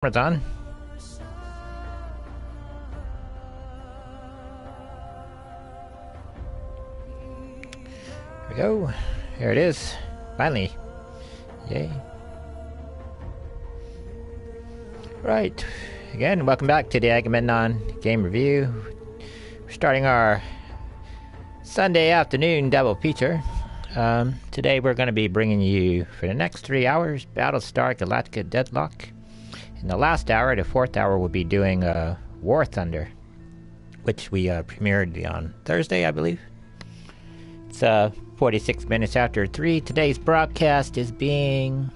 Camera's on. Here we go. Here it is. Finally. Yay. Right. Again, welcome back to the Agamemnon game review. We're starting our Sunday afternoon double feature. Today we're going to be bringing you, for the next 3 hours, Battlestar, Galactica, Deadlock. In the last hour, the fourth hour, we'll be doing War Thunder, which we premiered on Thursday, I believe. It's 46 minutes after 3. Today's broadcast is being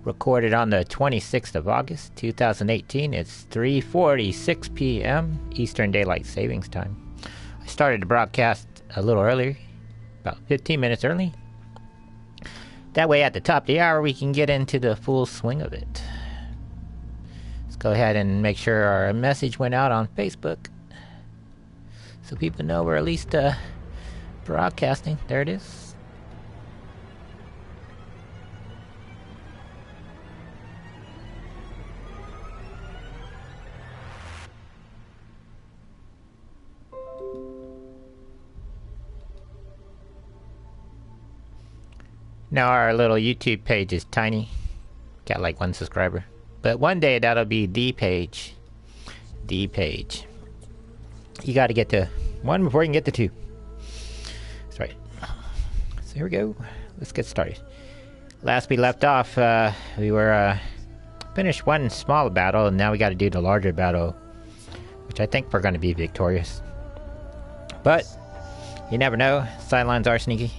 recorded on the 26th of August, 2018. It's 3:46 p.m. Eastern Daylight Savings Time. I started the broadcast a little earlier, about 15 minutes early. That way, at the top of the hour, we can get into the full swing of it. Let's go ahead and make sure our message went out on Facebook, so people know we're at least broadcasting. There it is. Now our little YouTube page is tiny. Got like 1 subscriber. But one day that'll be the page. The page. You gotta get to 1 before you can get to 2. That's right. So here we go. Let's get started. Last we left off, we were finished one small battle, and now we gotta do the larger battle, which I think we're gonna be victorious. But you never know. Sidelines are sneaky.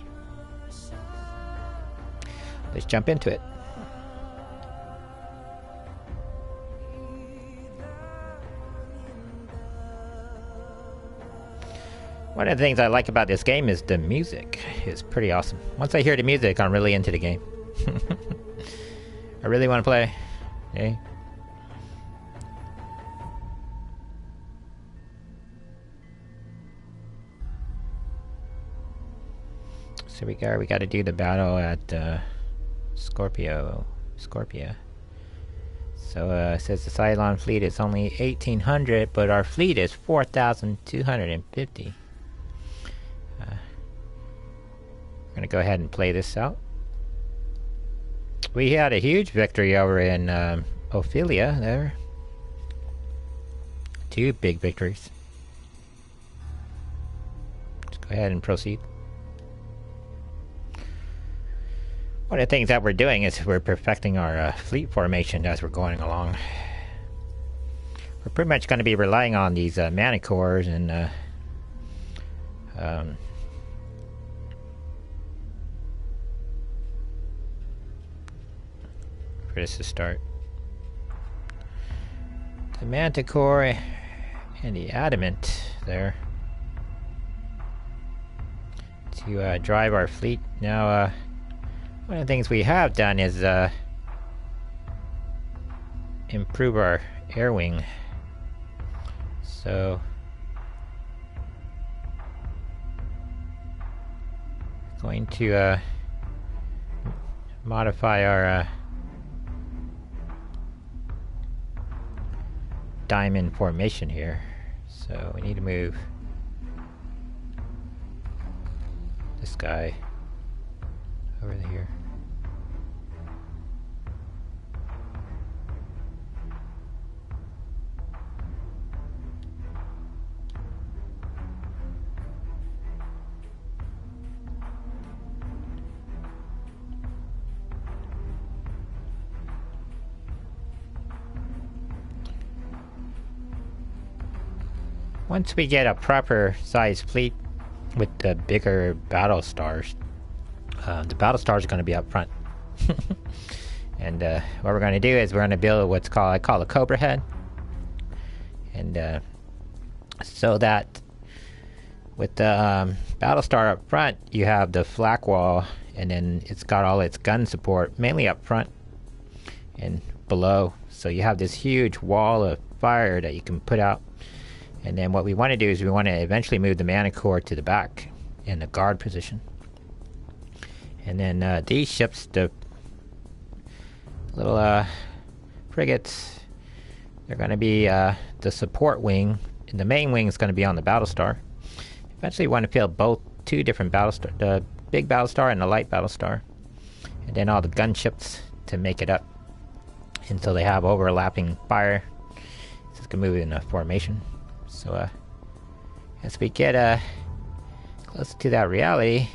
Let's jump into it. One of the things I like about this game is the music. It's pretty awesome. Once I hear the music, I'm really into the game. I really want to play. Okay. So we got to do the battle at Scorpia. So it says the Cylon fleet is only 1,800, but our fleet is 4,250. We're gonna go ahead and play this out. We had a huge victory over in Ophelia there. 2 big victories. Let's go ahead and proceed. One of the things that we're doing is we're perfecting our fleet formation as we're going along. We're pretty much going to be relying on these manicores and for this to start. The manticore and the adamant there to drive our fleet. Now, one of the things we have done is improve our air wing. So going to modify our diamond formation here. So we need to move this guy over here. Once we get a proper sized fleet with the bigger Battlestars, the Battlestars are going to be up front. And what we're going to do is we're going to build what's called, I call a Cobra head. And so that with the Battlestar up front, you have the flak wall, and then it's got all its gun support, mainly up front and below. So you have this huge wall of fire that you can put out. And then what we want to do is we want to eventually move the manicore to the back in the guard position. And then these ships, the little frigates, They're going to be the support wing, and the main wing is going to be on the Battlestar. Eventually, you want to build both, two different Battlestar, the big Battlestar and the light Battlestar, and then all the gunships to make it up, and so they have overlapping fire. So it's going to move in a formation. So as we get close to that reality,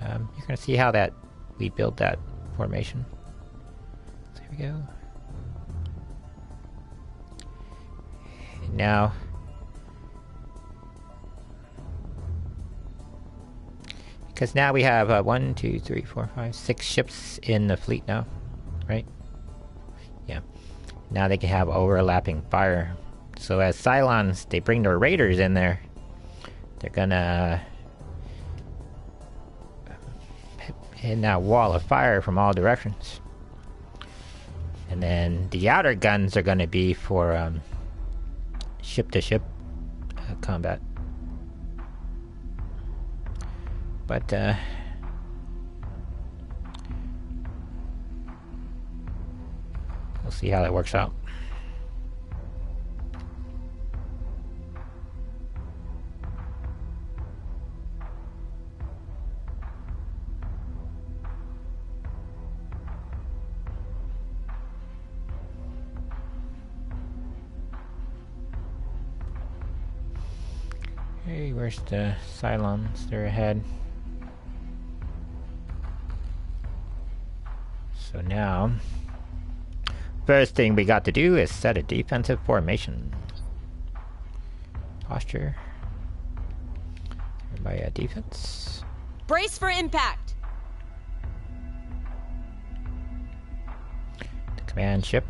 you're going to see how that we build that formation. So here we go. And now, because now we have 1, 2, 3, 4, 5, 6 ships in the fleet now, right? Yeah. Now they can have overlapping fire. So as Cylons, they bring their raiders in there, they're gonna hit that wall of fire from all directions. And then the outer guns are gonna be for ship-to-ship combat. But we'll see how that works out. Hey, where's the Cylons? They're ahead. So now, first thing we got to do is set a defensive formation. Posture. Everybody at defense. Brace for impact! The command ship.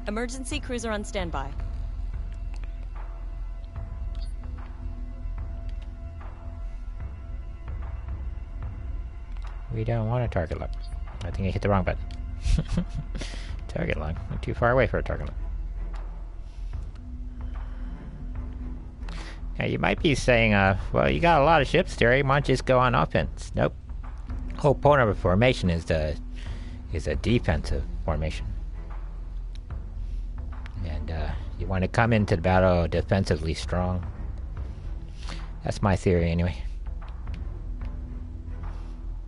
Emergency cruiser on standby. We don't want a target lock. I think I hit the wrong button. Target lock. I'm too far away for a target lock. Now you might be saying, well, you got a lot of ships there. Why don't you just go on offense? Nope. Whole point of a formation is a defensive formation. And you want to come into the battle defensively strong. That's my theory anyway.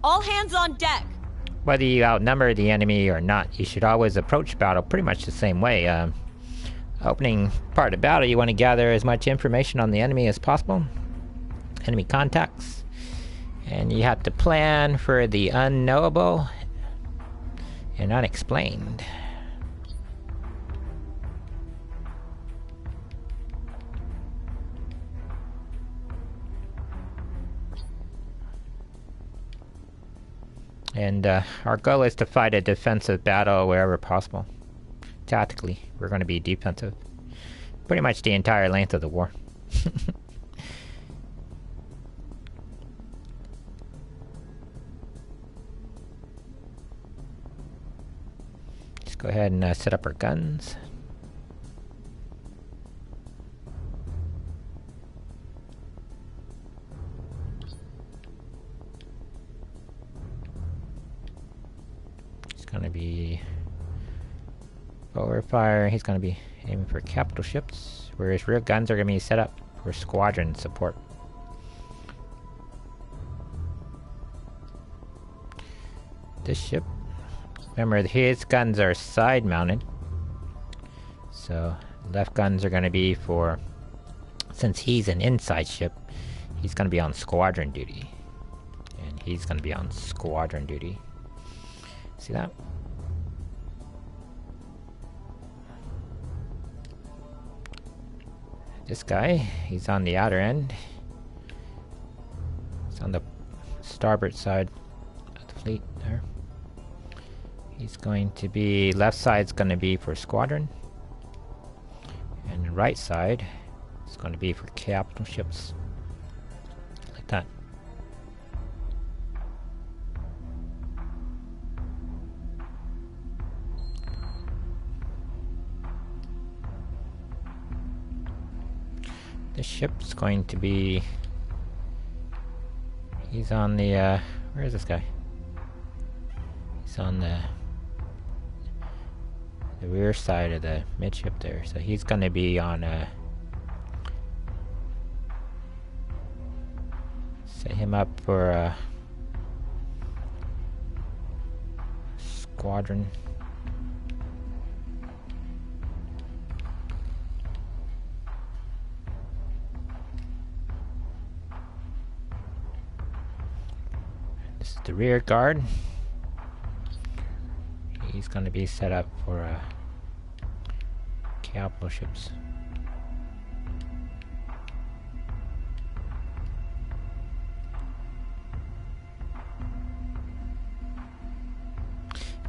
All hands on deck! Whether you outnumber the enemy or not, you should always approach battle pretty much the same way. Opening part of battle, you want to gather as much information on the enemy as possible. Enemy contacts. And you have to plan for the unknowable and unexplained. And our goal is to fight a defensive battle wherever possible. Tactically, we're going to be defensive. Pretty much the entire length of the war. Let's go ahead and set up our guns. Gonna be forward fire. He's gonna be aiming for capital ships, whereas rear guns are gonna be set up for squadron support. This ship, remember his guns are side mounted, so left guns are gonna be for, since he's an inside ship, he's gonna be on squadron duty, and he's gonna be on squadron duty. See that? This guy, he's on the outer end. He's on the starboard side of the fleet there. He's going to be, left side's going to be for squadron. And the right side is going to be for capital ships. Like that. This ship's going to be... He's on the, where is this guy? He's on the rear side of the midship there, so he's gonna be on set him up for a squadron. This is the rear guard. He's going to be set up for capital ships.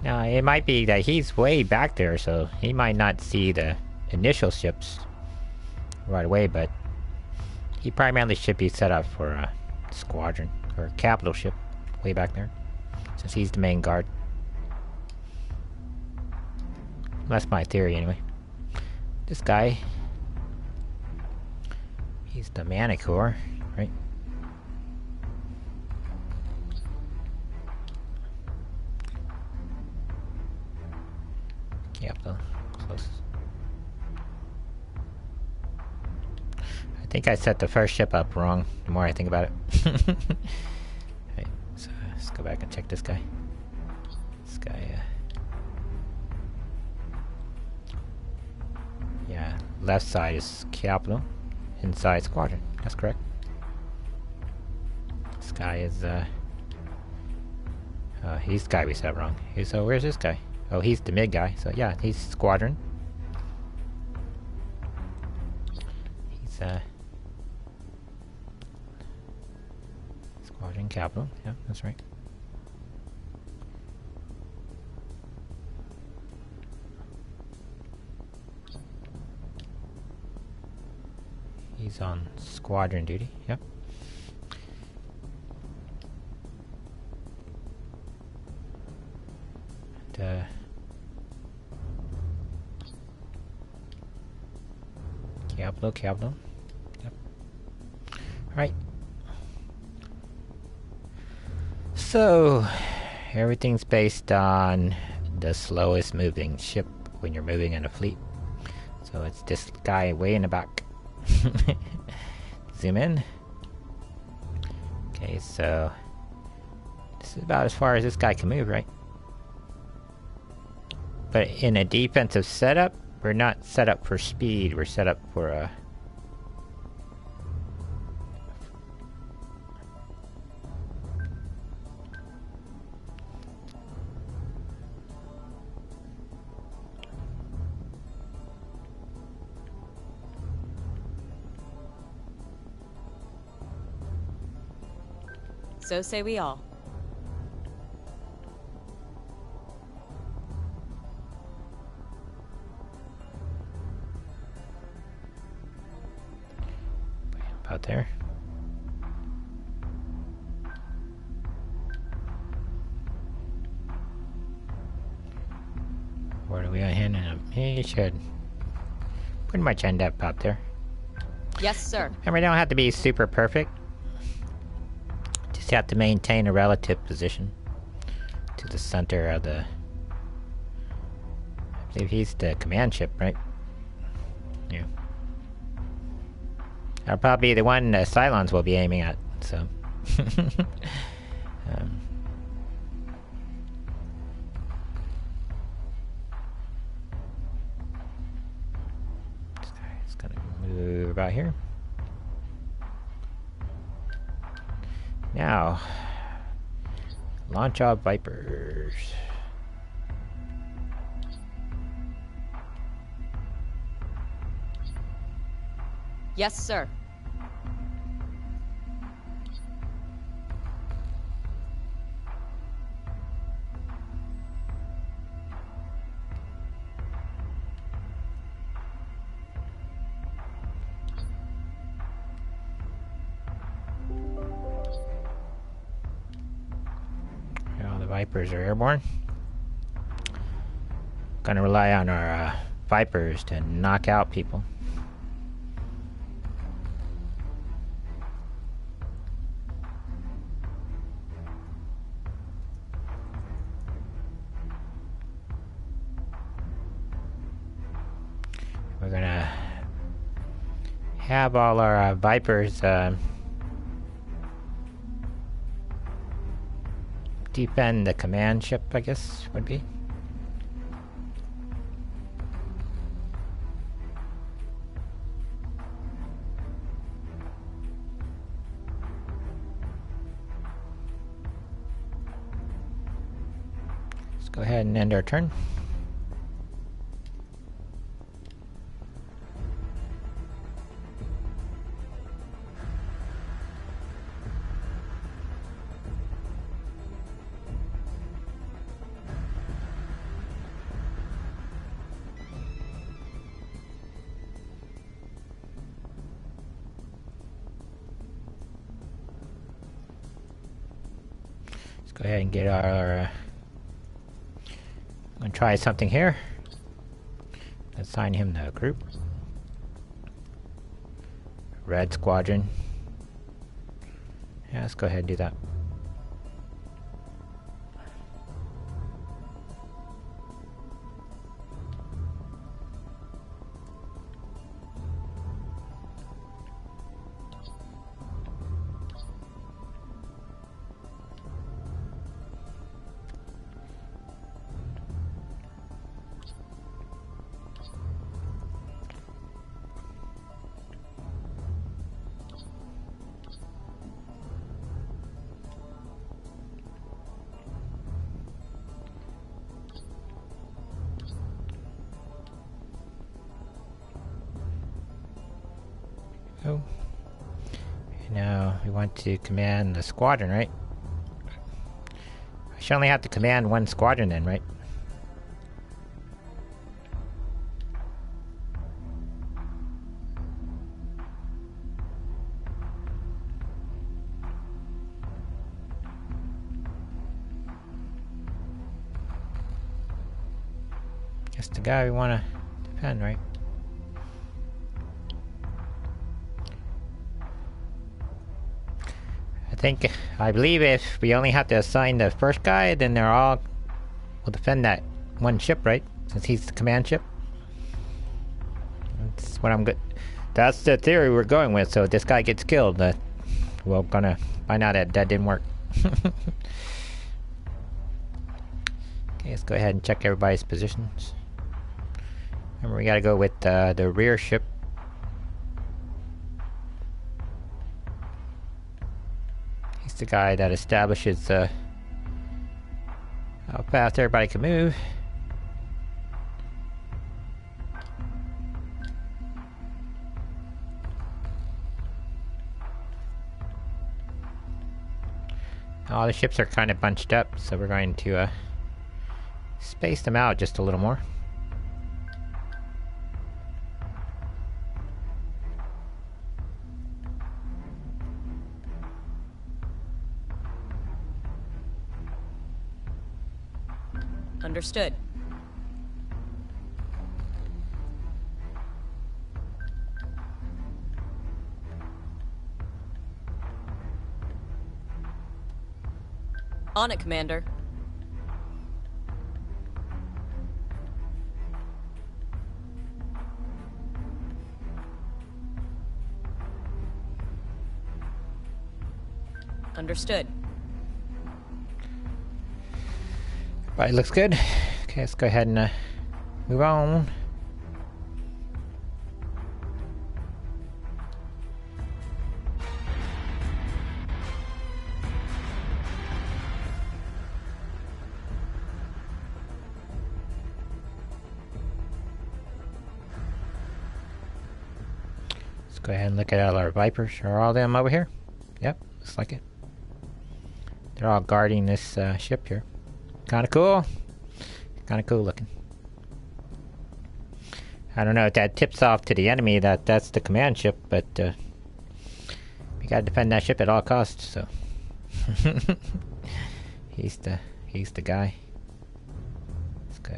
Now, it might be that he's way back there, so he might not see the initial ships right away, but he primarily should be set up for a squadron, or a capital ship way back there, since he's the main guard. That's my theory, anyway. This guy, he's the Manicore, right? Capital, close. I think I set the first ship up wrong, the more I think about it. Right, so let's go back and check this guy. This guy, yeah, left side is capital, inside squadron. That's correct. This guy is, he's the guy we set wrong. So where's this guy? Oh, he's the mid guy. So yeah, he's squadron. He's, squadron capital. Yeah, that's right. He's on squadron duty, yep. And, capital, yep. Alright. So, everything's based on the slowest moving ship when you're moving in a fleet. So it's this guy way in the back. Zoom in. Okay, so this is about as far as this guy can move, right? But in a defensive setup, we're not set up for speed, we're set up for a... So say we all. About there. Where do we end up? He should pretty much end up out there. Yes, sir. And we don't have to be super perfect. Just have to maintain a relative position to the center of the... I believe he's the command ship, right? Yeah. That'll probably be the one Cylons will be aiming at, so... This guy's gonna move about here. Now, launch our Vipers. Yes, sir. Vipers are airborne. Gonna rely on our Vipers to knock out people. have all our Vipers defend the command ship, I guess, would be. Let's go ahead and end our turn. Go ahead and get our I'm gonna try something here. Assign him the group. Red Squadron. Yeah, let's go ahead and do that. Oh. Now we want to command the squadron, right? I should only have to command one squadron then, right? That's the guy we want to defend, right? I believe if we only have to assign the first guy, then they're all will defend that one ship, right? Since he's the command ship. That's what I'm good. That's the theory we're going with. So if this guy gets killed, we're gonna find out that didn't work. Okay, let's go ahead and check everybody's positions. Remember, we gotta go with the rear ship. The guy that establishes how fast everybody can move. All the ships are kind of bunched up, so we're going to space them out just a little more. Understood. On it, Commander. Understood. Right, looks good. Okay, let's go ahead and move on. Let's go ahead and look at all our Vipers. Are all of them over here? Yep, looks like it. They're all guarding this ship here. Kind of cool. Kind of cool looking. I don't know if that tips off to the enemy that that's the command ship, but we gotta defend that ship at all costs. So he's the guy. Let's go.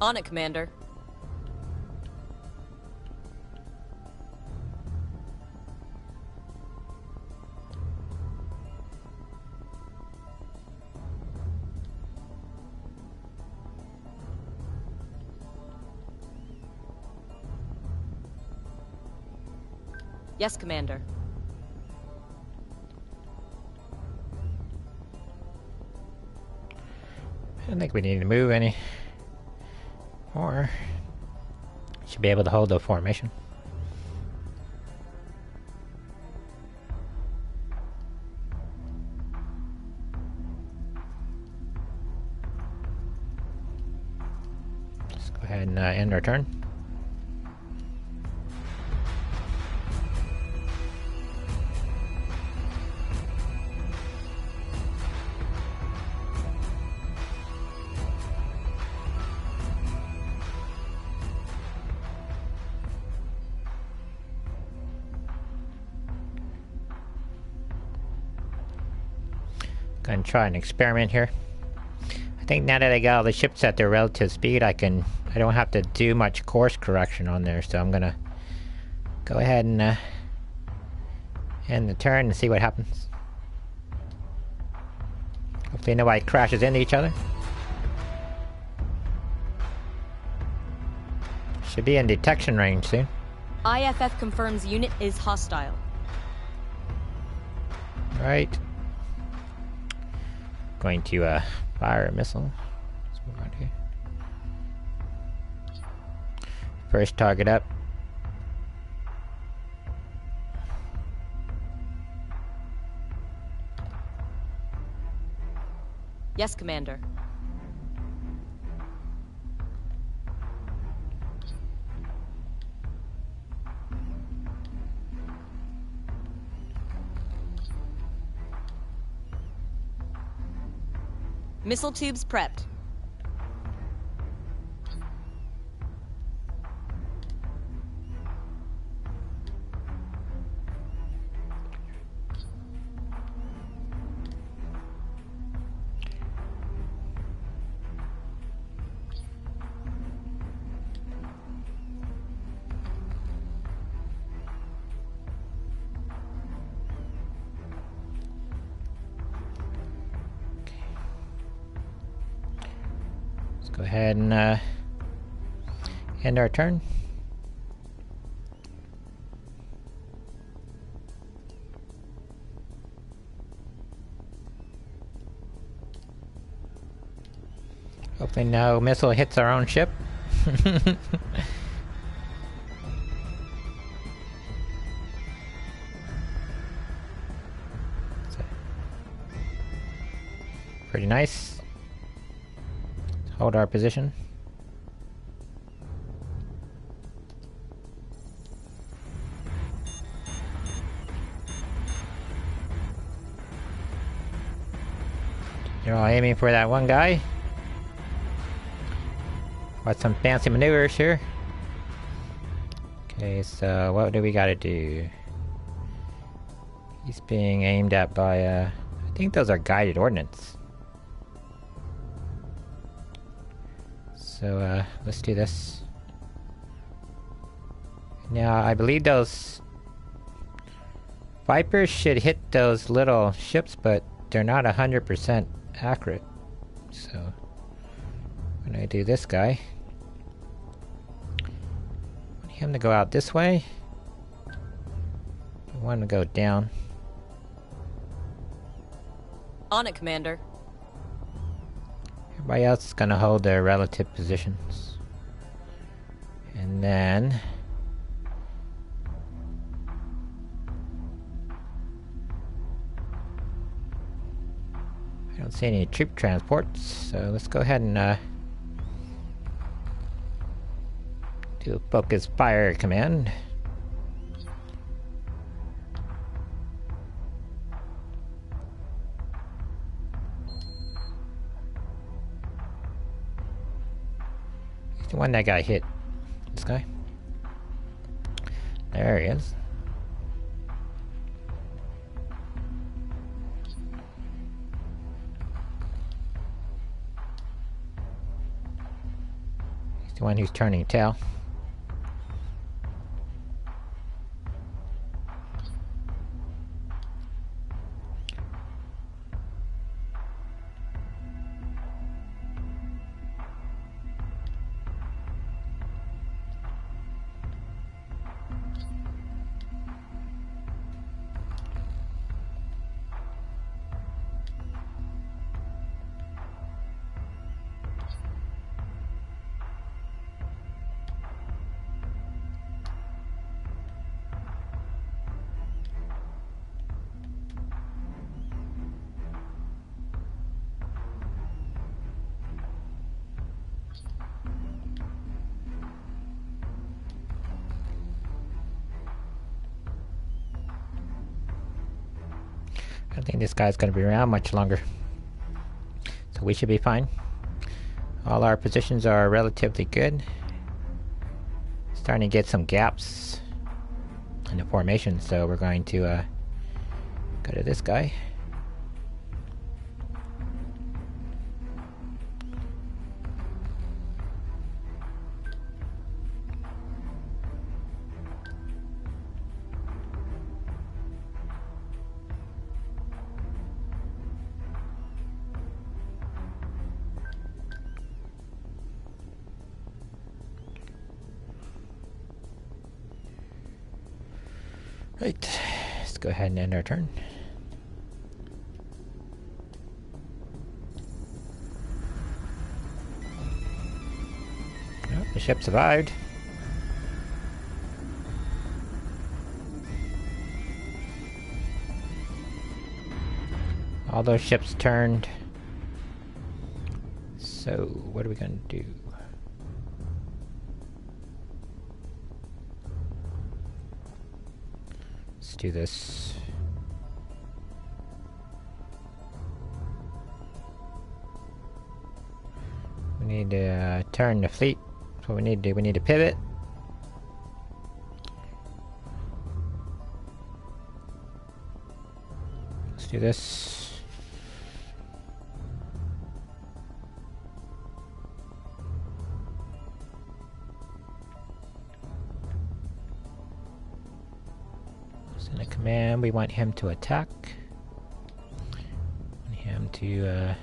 On it, Commander. Yes, Commander. I don't think we need to move any more. Should be able to hold the formation. Let's go ahead and end our turn. Gonna try an experiment here. I think now that I got all the ships at their relative speed, I don't have to do much course correction on there, so I'm gonna go ahead and end the turn and see what happens. Hopefully nobody crashes into each other. Should be in detection range soon. IFF confirms unit is hostile. Right. Going to fire a missile. Let's move on here. First target up. Yes, Commander. Missile tubes prepped. Go ahead and end our turn. Hopefully no missile hits our own ship. Pretty nice. Hold our position. You're all aiming for that one guy. Watch some fancy maneuvers here. Okay, so what do we gotta do? He's being aimed at by, I think those are guided ordnance. So, let's do this. Now, I believe those Vipers should hit those little ships, but they're not 100% accurate. So, when I do this guy, I want him to go out this way. I want him to go down. On it, Commander. Everybody else is gonna hold their relative positions. And then I don't see any troop transports, so let's go ahead and do a focus fire command. The one that got hit. This guy. There he is. He's the one who's turning tail. I don't think this guy's going to be around much longer. So we should be fine. All our positions are relatively good. Starting to get some gaps in the formation, so we're going to go to this guy. Right, let's go ahead and end our turn. Oh, the ship survived. All those ships turned. So, what are we going to do? Let's do this. We need to turn the fleet. That's what we need to do. We need to pivot. Let's do this. Send a command. We want him to attack. We want him to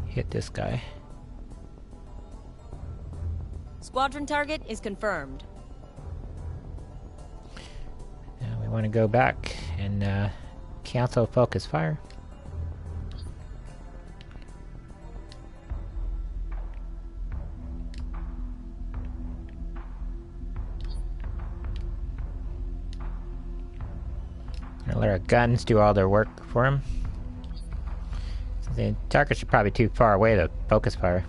hit this guy. Squadron target is confirmed. Now we want to go back and cancel focus fire. Gonna let our guns do all their work for him. So the targets are probably too far away to focus fire.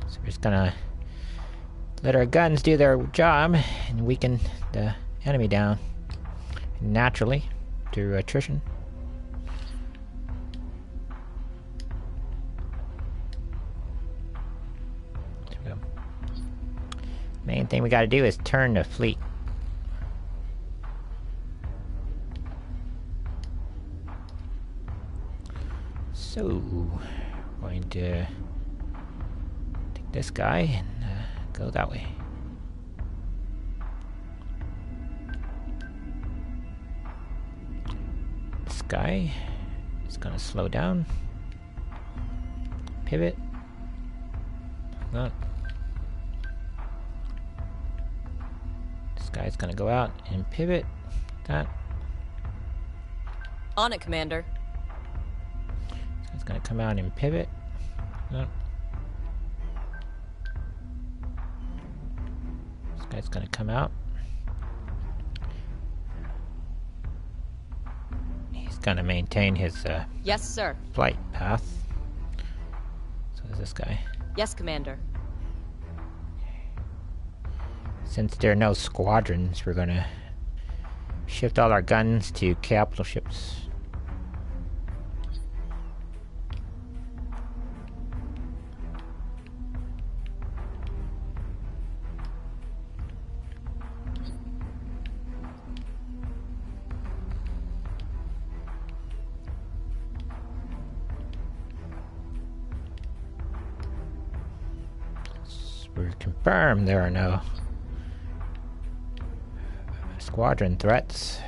So we're just gonna let our guns do their job and weaken the enemy down naturally through attrition. There we go. Main thing we gotta do is turn the fleet. So, we're going to take this guy and go that way. This guy is going to slow down. Pivot. Like that. This guy's going to go out and pivot. Like that. On it, Commander. It's going to come out and pivot. No. This guy's going to come out. He's going to maintain his Yes, sir. flight path. So is this guy. Yes, Commander. Since there are no squadrons, we're going to shift all our guns to capital ships. We're confirmed there are no squadron threats.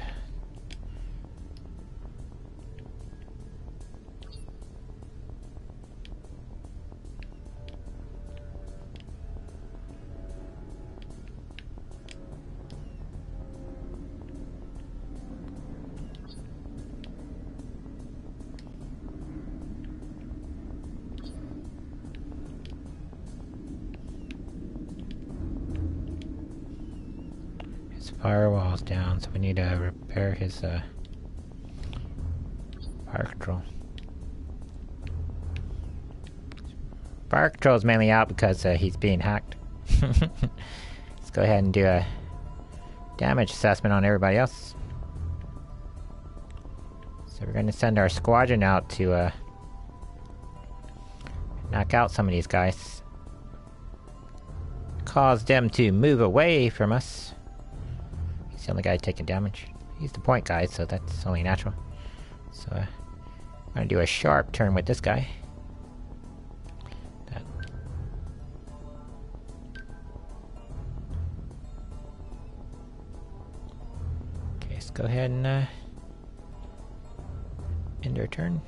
Firewall's down, so we need to repair his fire control. Fire control's mainly out because he's being hacked. Let's go ahead and do a damage assessment on everybody else. So we're going to send our squadron out to knock out some of these guys. Cause them to move away from us. The only guy taking damage. He's the point guy, so that's only natural. So I'm gonna do a sharp turn with this guy. That. Okay, let's go ahead and end our turn.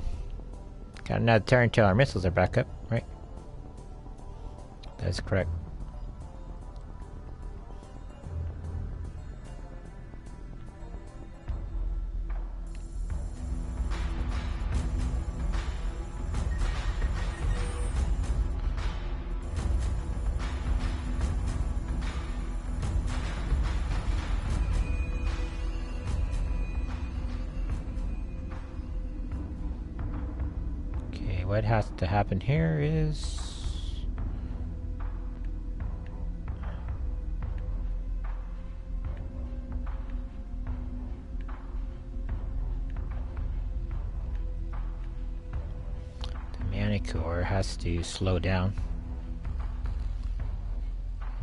Got another turn until our missiles are back up, right? That's correct. What has to happen here is the Manicore has to slow down,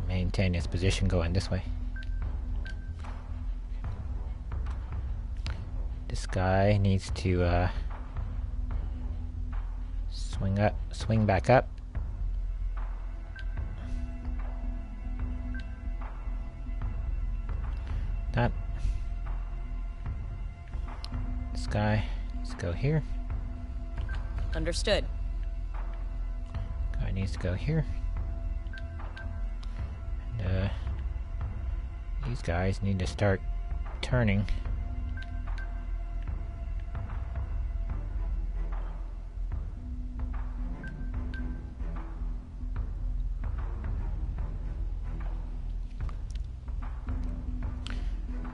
maintain its position going this way. This guy needs to swing back up. That. This guy, let's go here. Understood. Guy needs to go here. And these guys need to start turning.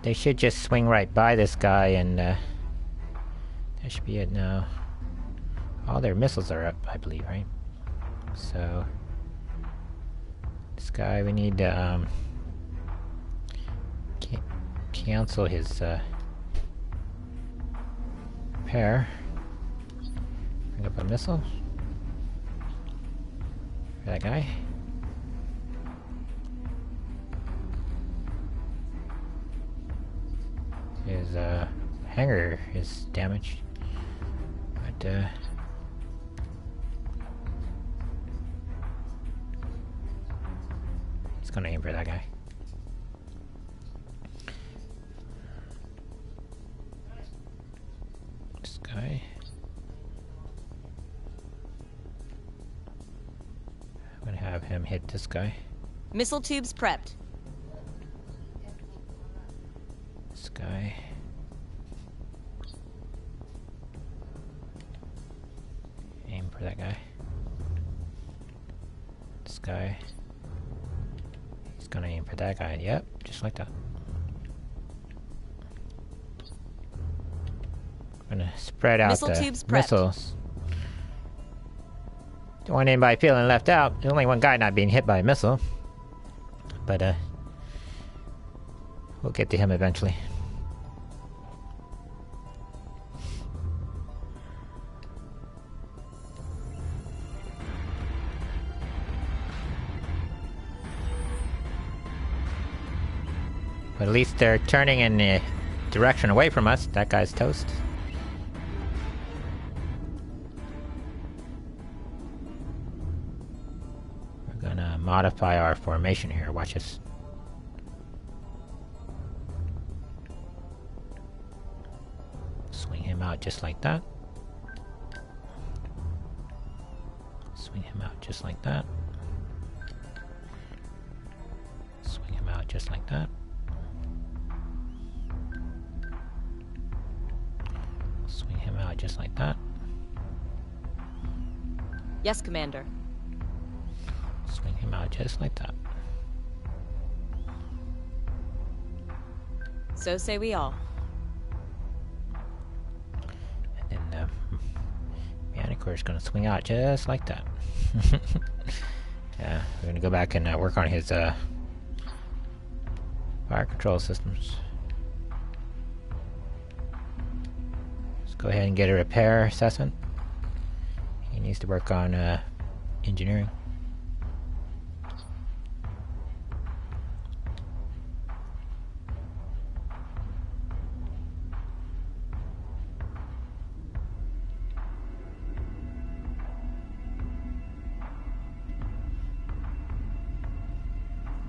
They should just swing right by this guy and that should be it now. All their missiles are up, I believe, right? So this guy, we need to cancel his repair. Bring up a missile for that guy. His hangar is damaged, but he's gonna aim for that guy. This guy. I'm gonna have him hit this guy. Missile tubes prepped. This guy. Aim for that guy. This guy. He's gonna aim for that guy. Yep, just like that. I'm gonna spread out Missile the tubes prepped. missiles. Don't want anybody feeling left out. There's only one guy not being hit by a missile. But we'll get to him eventually. But at least they're turning in the direction away from us. That guy's toast. We're gonna modify our formation here. Watch this. Swing him out just like that. Swing him out just like that. Swing him out just like that. Swing him out just like that. Yes, Commander. Swing him out just like that. So say we all. And then Manicore is going to swing out just like that. Yeah, we're going to go back and work on his fire control systems. Let's go ahead and get a repair assessment. He needs to work on engineering.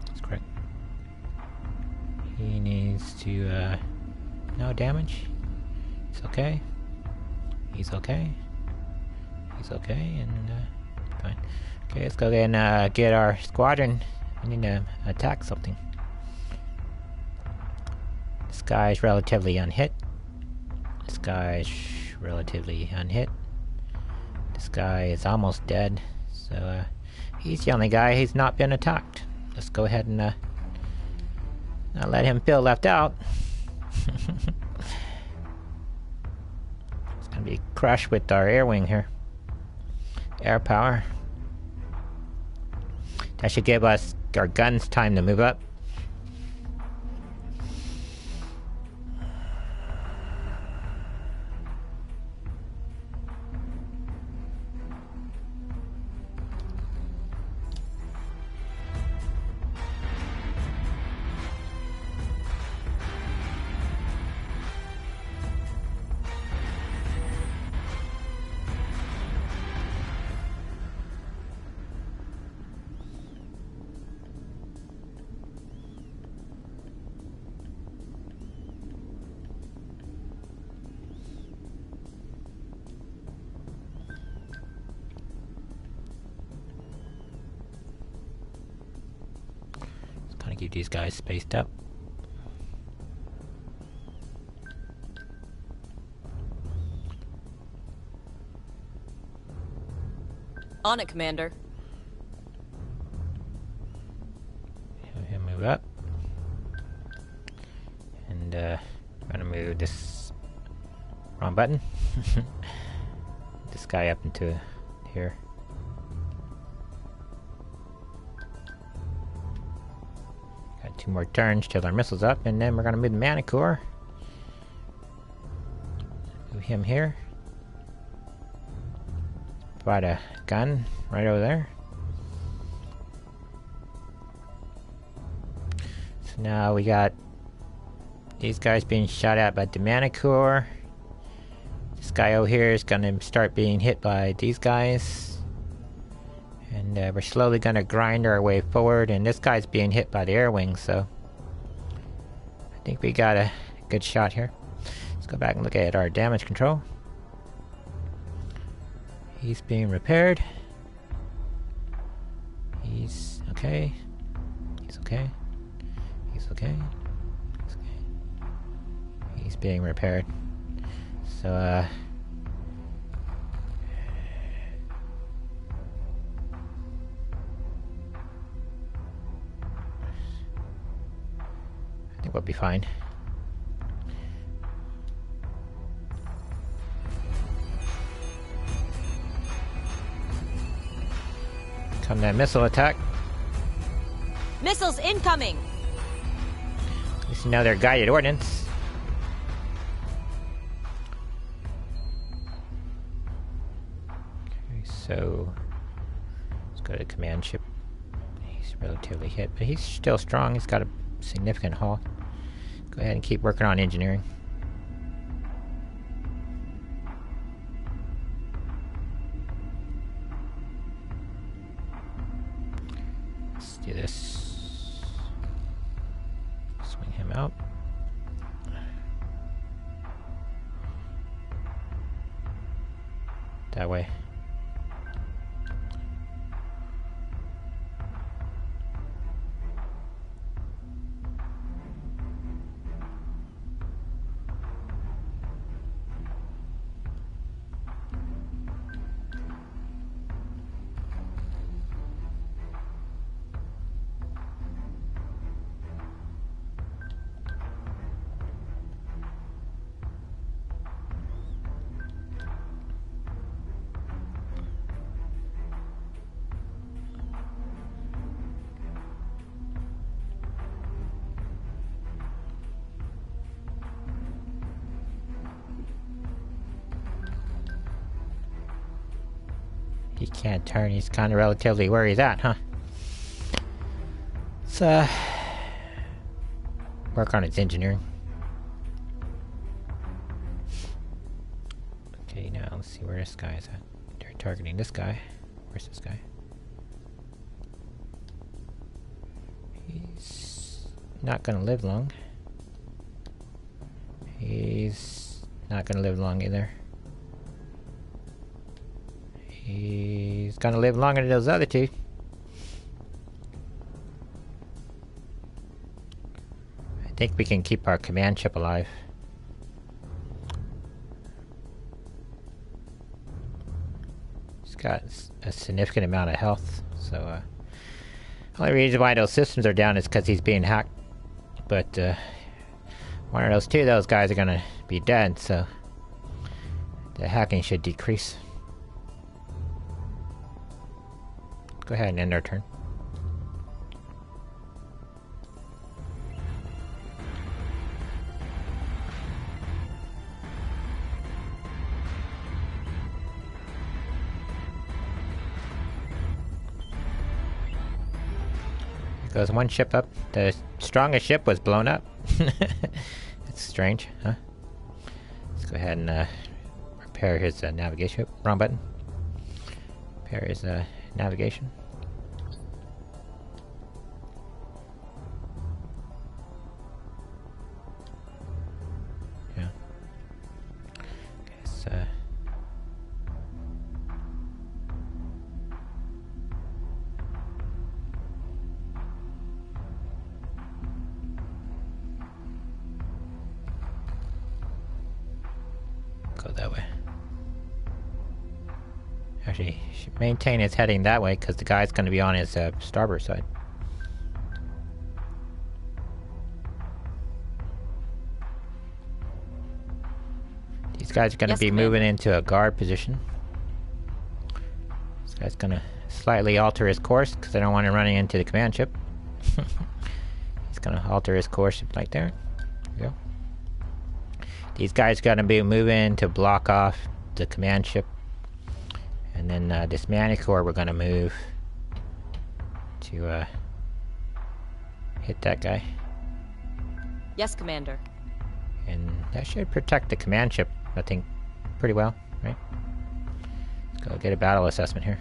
That's correct. He needs to no damage. It's okay. He's okay. He's okay, and fine. Okay, let's go ahead and get our squadron. We need to attack something. This guy's relatively unhit. This guy's relatively unhit. This guy is almost dead. So he's the only guy who's not been attacked. Let's go ahead and not let him feel left out. It's gonna be crushed with our air wing here. Air power. That should give us our guns time to move up. Keep these guys spaced up. On it, Commander. Have him move up. And I'm gonna move this wrong button. This guy up into here. Got 2 more turns till our missile's up, and then we're gonna move the Manicore. Move him here. Provide a gun right over there. So now we got these guys being shot at by the Manicore. This guy over here is gonna start being hit by these guys. And we're slowly gonna grind our way forward, and this guy's being hit by the air wing, so I think we got a good shot here. Let's go back and look at our damage control. He's being repaired. He's okay. He's okay. He's okay. He's okay. He's being repaired. So I think we'll be fine. Come that missile attack. Missiles incoming! At least you know they're guided ordnance. Okay, so let's go to command ship. He's relatively hit, but he's still strong. He's got a significant haul. Go ahead and keep working on engineering. that way. He can't turn, he's kind of relatively where he's at, huh? Let's work on its engineering. Okay, now let's see where this guy is at. They're targeting this guy. Where's this guy? He's not gonna live long. He's not gonna live long either. He's gonna live longer than those other two. I think we can keep our command ship alive. He's got a significant amount of health, so only reason why those systems are down is because he's being hacked. But one of those two of those guys are gonna be dead, so the hacking should decrease. Go ahead and end our turn. Here goes one ship up. The strongest ship was blown up. That's strange, huh? Let's go ahead and repair his navigation. Wrong button. Repair his navigation. Yeah. Guess, go that way. Actually, should maintain his heading that way because the guy's going to be on his starboard side. These guys are going to be moving into a guard position. This guy's going to slightly alter his course because I don't want him running into the command ship. He's going to alter his course like there. There we go. These guys are going to be moving to block off the command ship. And then this Manicore we're gonna move to hit that guy. Yes, Commander. And that should protect the command ship, I think, pretty well, right? Let's go get a battle assessment here.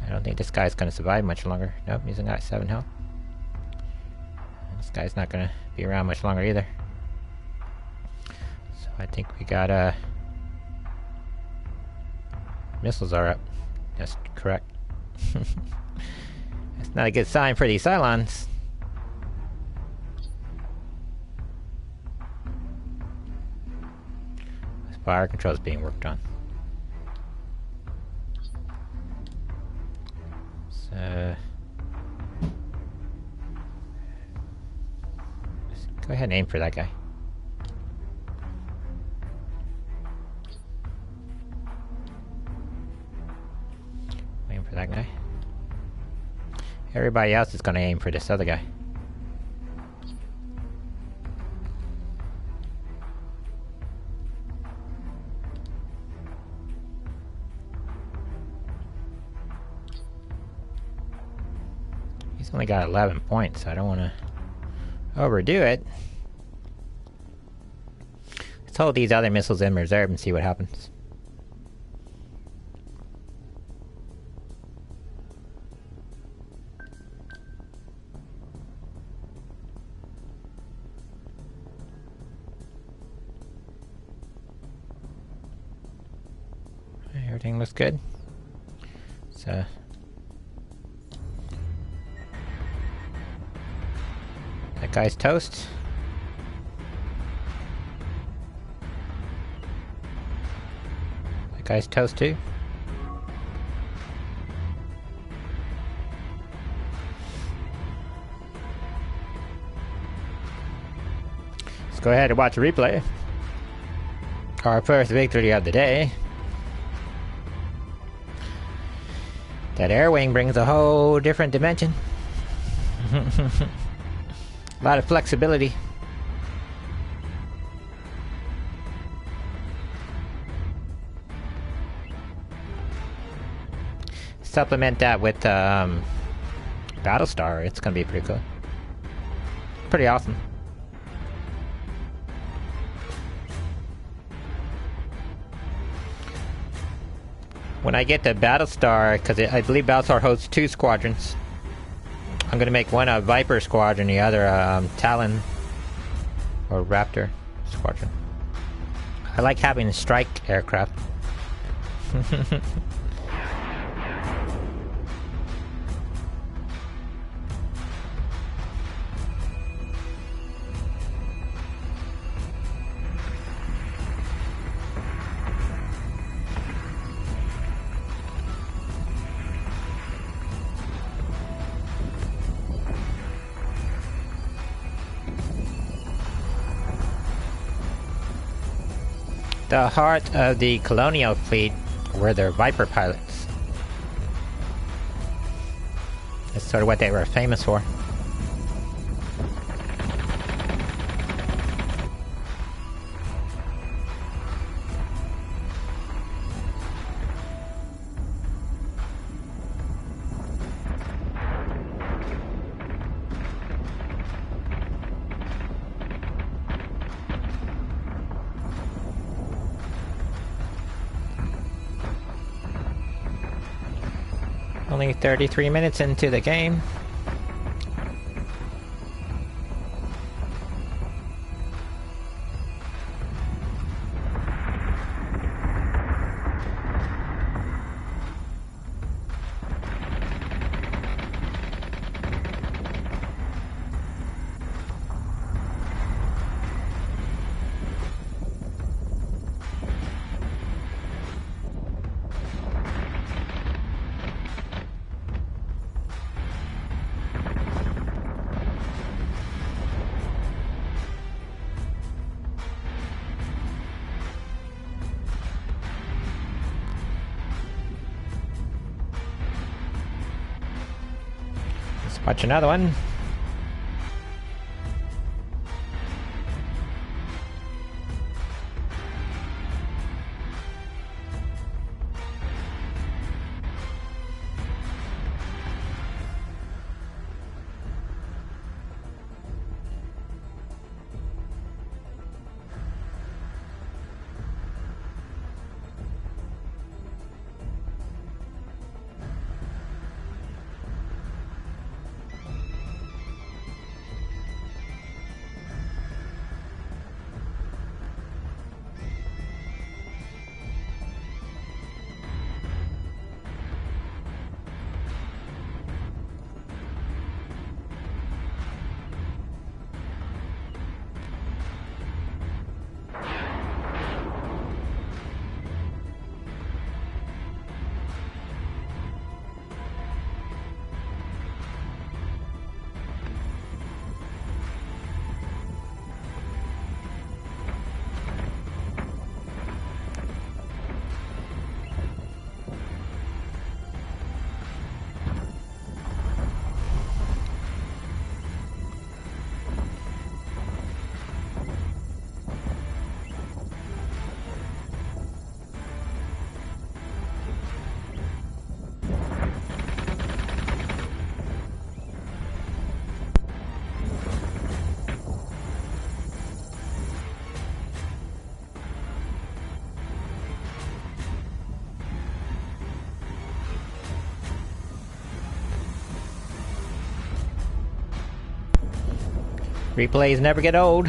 I don't think this guy's gonna survive much longer. Nope, he's got 7 health. And this guy's not gonna be around much longer either. So I think we got missiles are up. That's correct. That's not a good sign for these Cylons. This fire control is being worked on. So go ahead and aim for that guy. For that guy. Everybody else is going to aim for this other guy. He's only got 11 points, so I don't want to overdo it. Let's hold these other missiles in reserve and see what happens. everything looks good. So that guy's toast. That guy's toast too. Let's go ahead and watch a replay. Our first victory of the day. That air wing brings a whole different dimension. A lot of flexibility. Supplement that with Battlestar, it's gonna be pretty cool. Pretty awesome. When I get to Battlestar, because I believe Battlestar hosts 2 squadrons, I'm going to make one a Viper squadron, the other a Talon or Raptor squadron. I like having a strike aircraft. The heart of the colonial fleet were their Viper pilots. That's sort of what they were famous for. Only 33 minutes into the game. Watch another one. Replays never get old.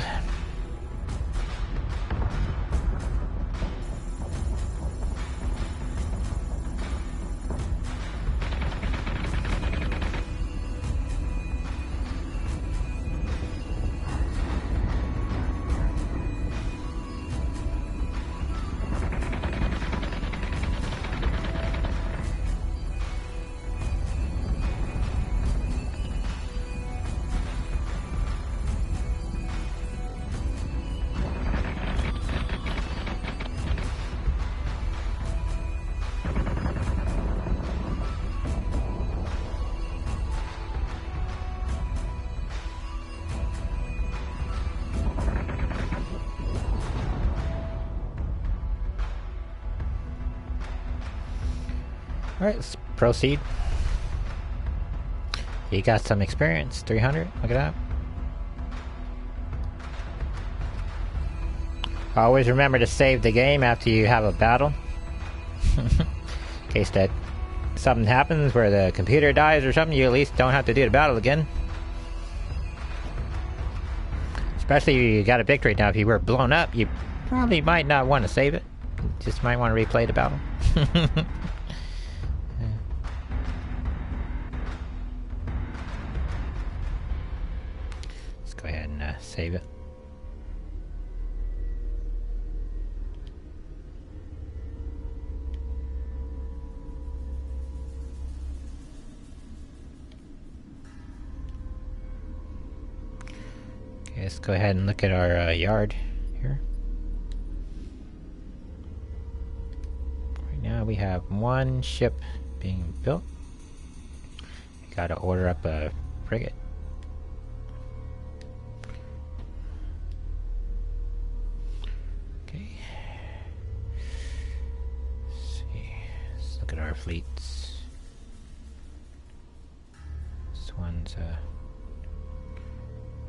Alright, let's proceed. You got some experience, 300, look at that. Always remember to save the game after you have a battle. In case that something happens where the computer dies or something, you at least don't have to do the battle again. Especially if you got a victory. Now if you were blown up, you probably might not want to save it. You just might want to replay the battle. Let's go ahead and save it. Okay, let's go ahead and look at our yard here. Right now we have one ship being built. We gotta order up a frigate. Okay. Let's see. Let's look at our fleets. This one's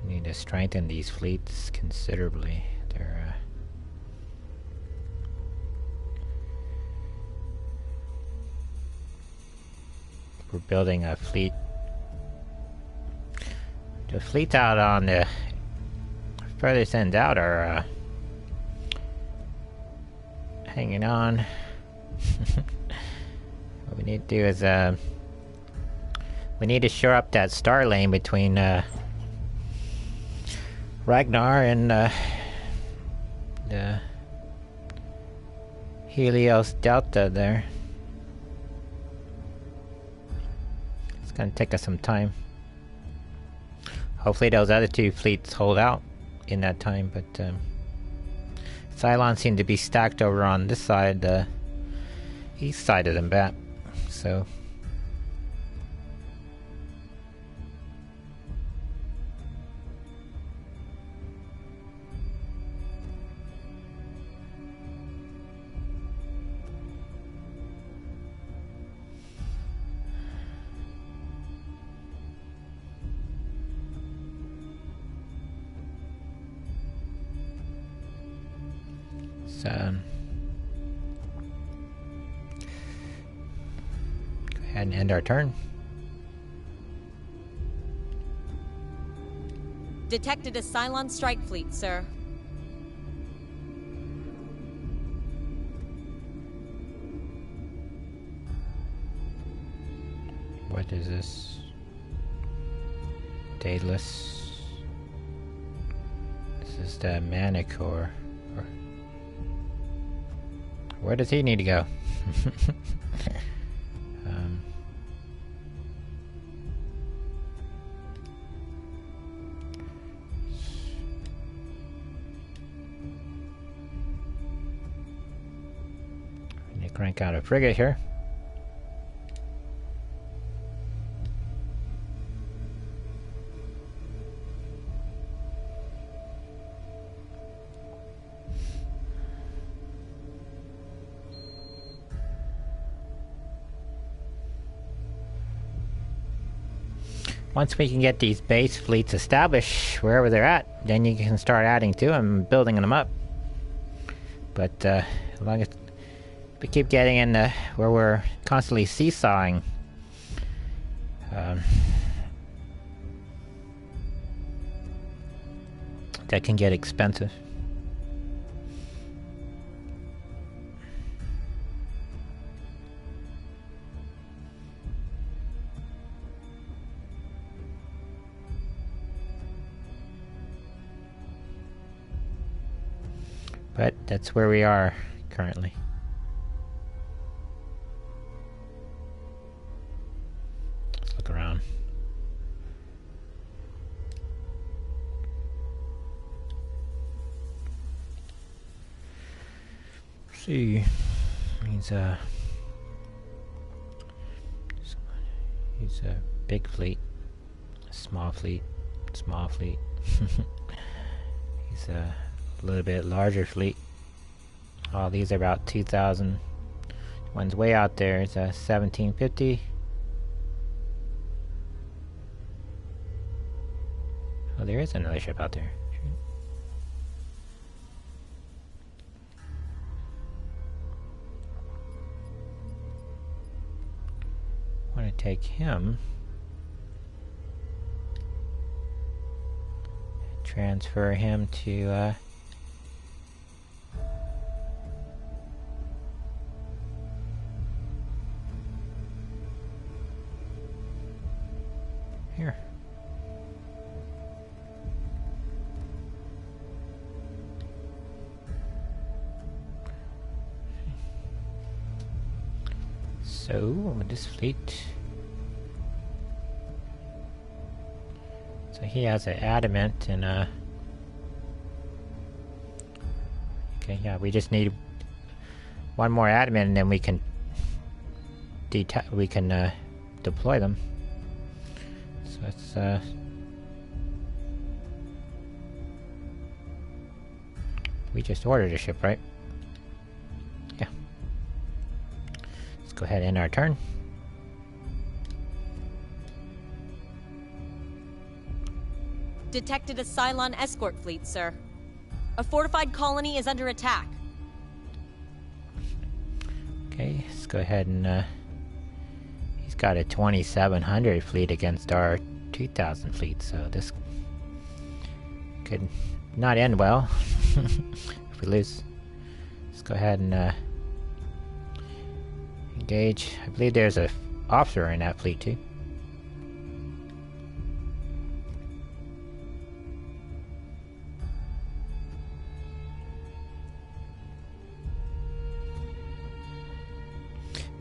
we need to strengthen these fleets considerably. They're we're building a fleet. The fleets out on the furthest end out are hanging on. What we need to do is we need to shore up that star lane between Ragnar and the Helios Delta there. It's gonna take us some time. Hopefully those other two fleets hold out in that time, but Cylons seem to be stacked over on this side, the east side of the map, so go ahead and end our turn. Detected a Cylon strike fleet, sir. What is this? Daedalus. This is the Manticore. Where does he need to go? We need to crank out a frigate here. Once we can get these base fleets established wherever they're at, then you can start adding to them and building them up. But as long as we keep getting in the where we're constantly seesawing, that can get expensive. But that's where we are currently. Let's look around. See, he's a big fleet, small fleet, small fleet. He's a little bit larger fleet. All these are about 2,000 One's way out there. It's a 1750. Oh, there is another ship out there. Want to take him. Transfer him to here. So, this fleet. So he has an adamant and a. Okay, yeah, we just need one more adamant and then we can deploy them. So it's we just ordered a ship, right? Yeah. Let's go ahead and end our turn. Detected a Cylon escort fleet, sir. A fortified colony is under attack. Okay, let's go ahead and he's got a 2700 fleet against our 2000 fleet, so this could not end well if we lose. Let's go ahead and engage. I believe there's a officer in that fleet too.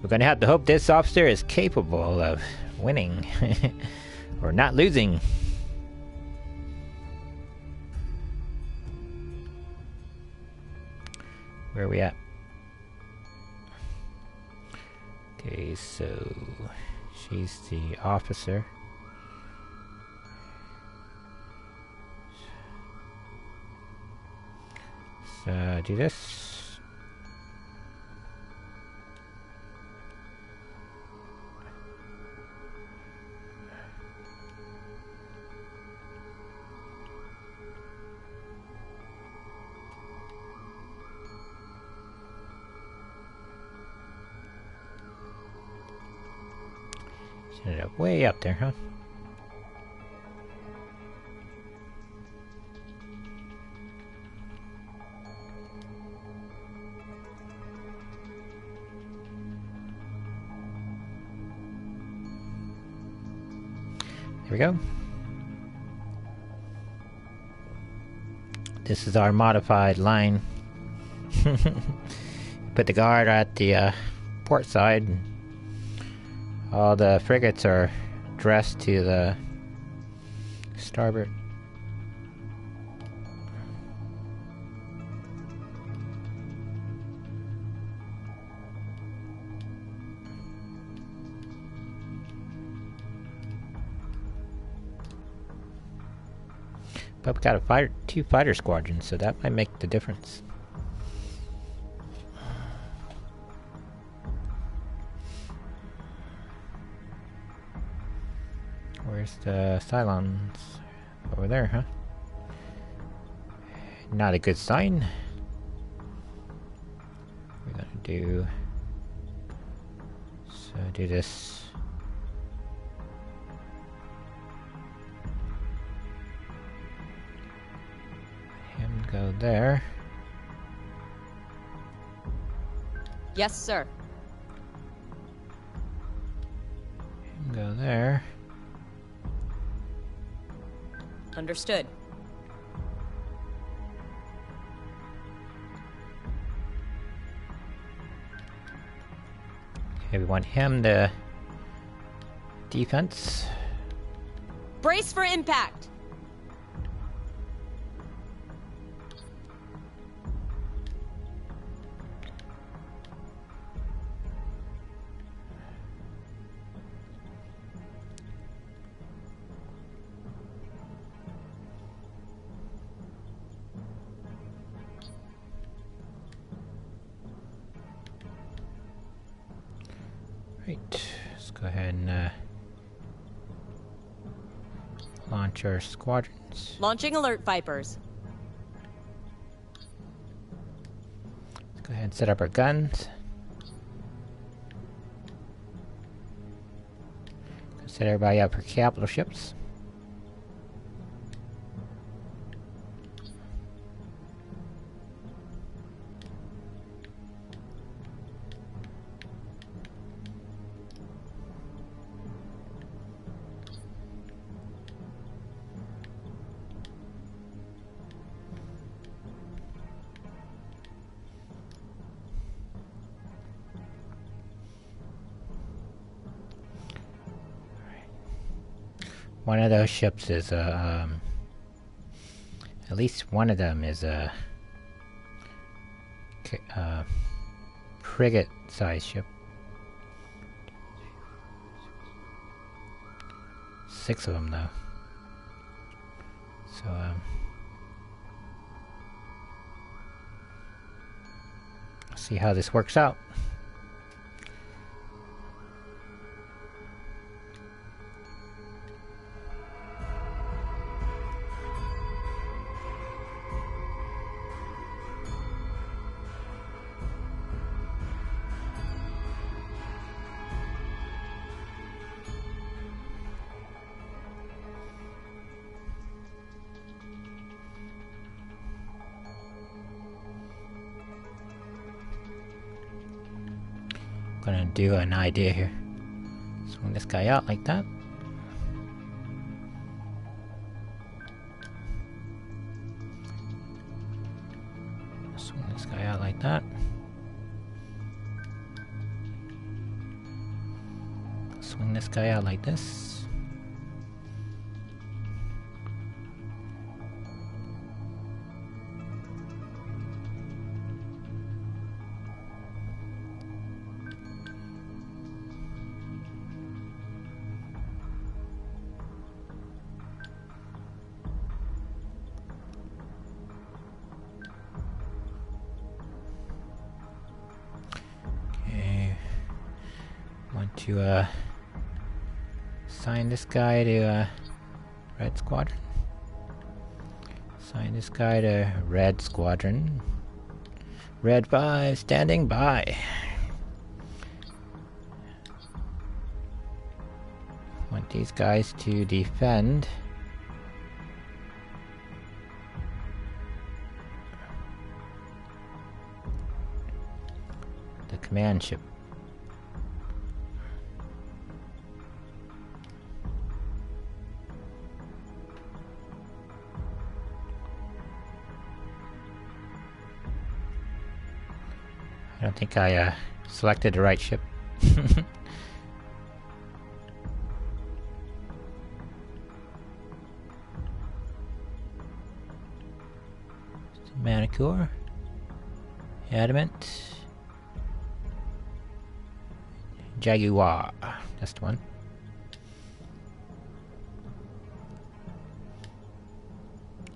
We're gonna have to hope this officer is capable of winning or not losing. Where are we at? Okay, so she's the officer. So do this. Ended up way up there, huh? There we go. This is our modified line. Put the guard at the port side. All the frigates are dressed to the starboard. But we got a two fighter squadrons, so that might make the difference. Where's the Cylons? Over there, huh? Not a good sign. We're gonna do... So do this. Him go there. Yes, sir. Him go there. Understood. Okay, we want him to defense. Brace for impact. Right, let's go ahead and launch our squadrons. Launching alert Vipers. Let's go ahead and set up our guns. Set everybody up for capital ships. One of those ships is at least one of them is a frigate-sized ship. 6 of them, though. So, let's see how this works out. Gonna do an idea here. Swing this guy out like that. Swing this guy out like that. Swing this guy out like this. To assign this guy to Red Squadron. Assign this guy to Red Squadron. Red 5 standing by. Want these guys to defend the command ship. I don't think I selected the right ship. Manicure. Adamant. Jaguar. That's the one.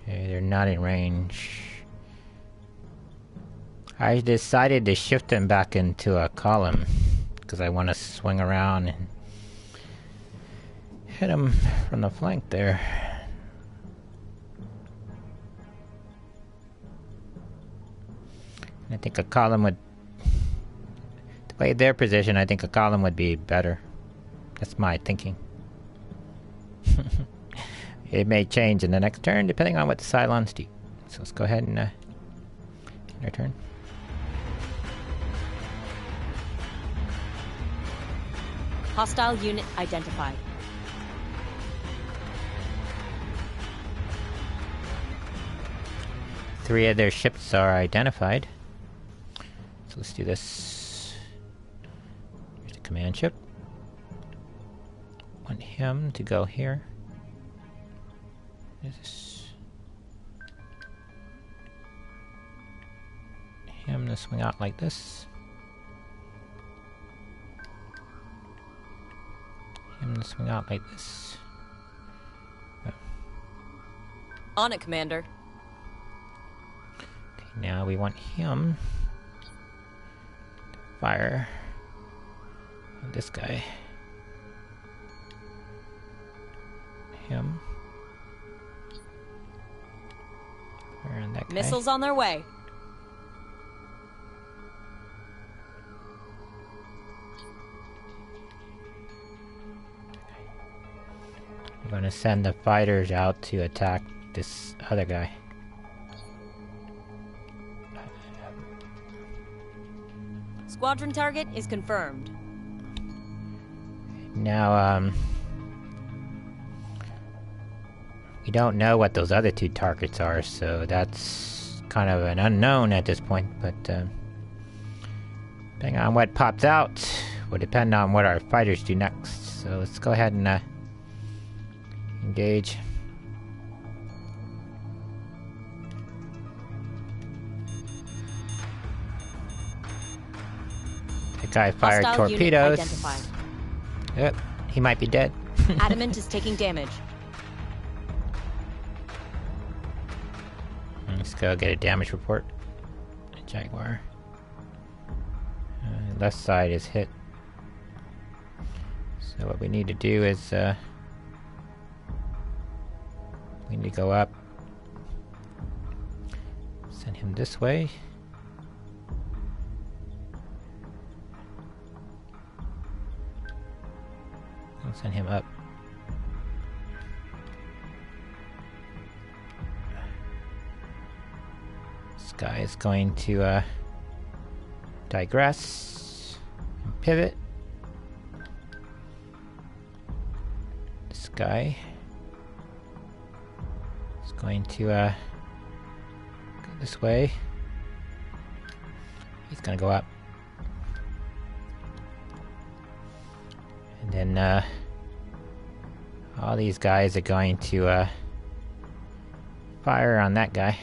Okay, they're not in range. I decided to shift them back into a column because I want to swing around and hit them from the flank there. I think a column would, to play their position, I think a column would be better. That's my thinking. It may change in the next turn depending on what the Cylons do. So let's go ahead and end our turn. Hostile unit identified. Three of their ships are identified. So let's do this. Here's the command ship. Want him to go here. This. Him to swing out like this. Him to swing out like this. Oh. On it, Commander. Okay, now we want him to fire This guy. Him. And that guy. Missiles on their way. We're gonna send the fighters out to attack this other guy. Squadron target is confirmed. Now, we don't know what those other two targets are, so that's kind of an unknown at this point, but, depending on what pops out, will depend on what our fighters do next. So let's go ahead and, engage. That guy fired Hostile unit torpedoes. identified. Yep, he might be dead. Adamant is taking damage. Let's go get a damage report. Jaguar. Left side is hit. So what we need to do is we need to go up. Send him this way. I'll send him up. This guy is going to digress and pivot. This guy is going to go this way. He's gonna go up. And then all these guys are going to fire on that guy.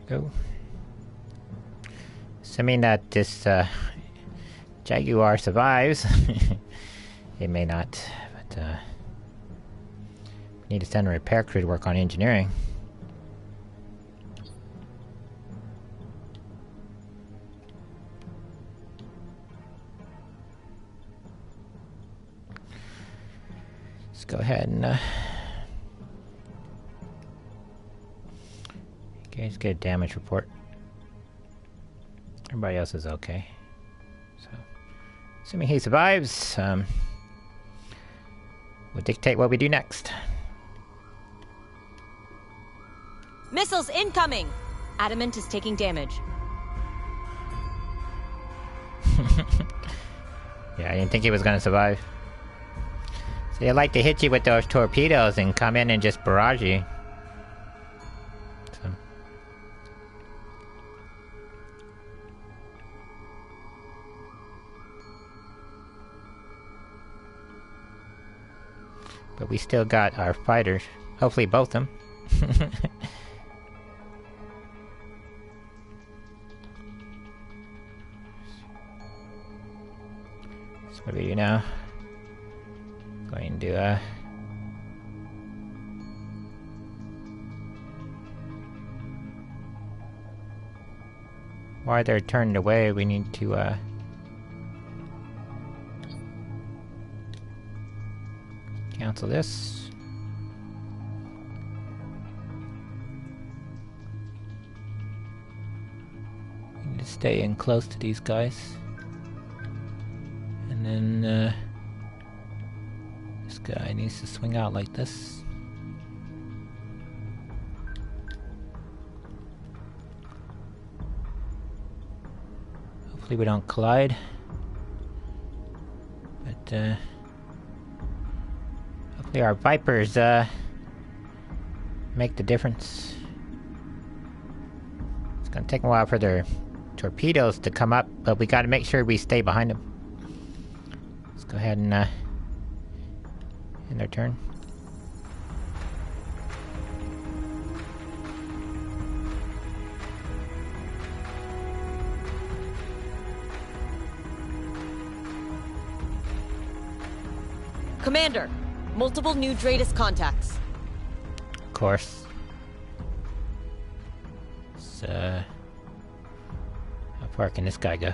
Go. Assuming that this Jaguar survives. It may not, but we need to send a repair crew to work on engineering. Let's go ahead and okay, let's get a damage report. Everybody else is okay. So, assuming he survives, will dictate what we do next. Missiles incoming! Adamant is taking damage. Yeah, I didn't think he was gonna survive. So they like to hit you with those torpedoes and come in and just barrage you. So. But we still got our fighters. Hopefully both of them. So what do we do now? Going to while they're turned away, we need to cancel this. We need to stay in close to these guys. And then this guy needs to swing out like this. Hopefully we don't collide. But hopefully our Vipers make the difference. It's gonna take a while for their torpedoes to come up, but we gotta make sure we stay behind them. Let's go ahead and end their turn. Commander, multiple new Dratus contacts. Of course. So, how far can this guy go?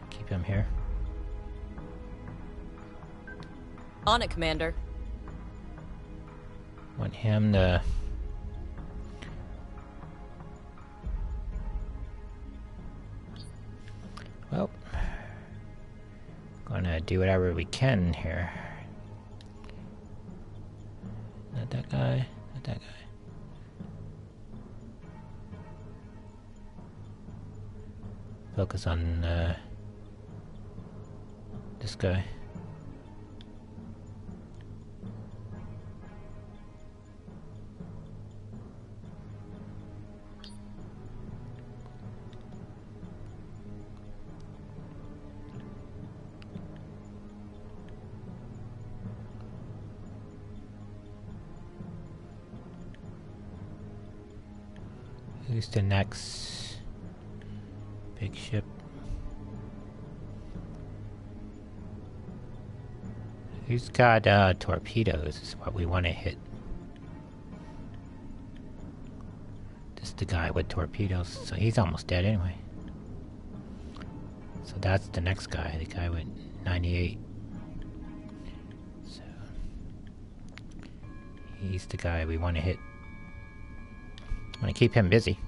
Keep him here. On it, Commander. Want him to... Well, gonna do whatever we can here. Not that guy, not that guy. Focus on this guy. Who's the next big ship? Who's got torpedoes is what we want to hit. Just the guy with torpedoes, so he's almost dead anyway. So that's the next guy, the guy with 98. So he's the guy we want to hit. I want to keep him busy.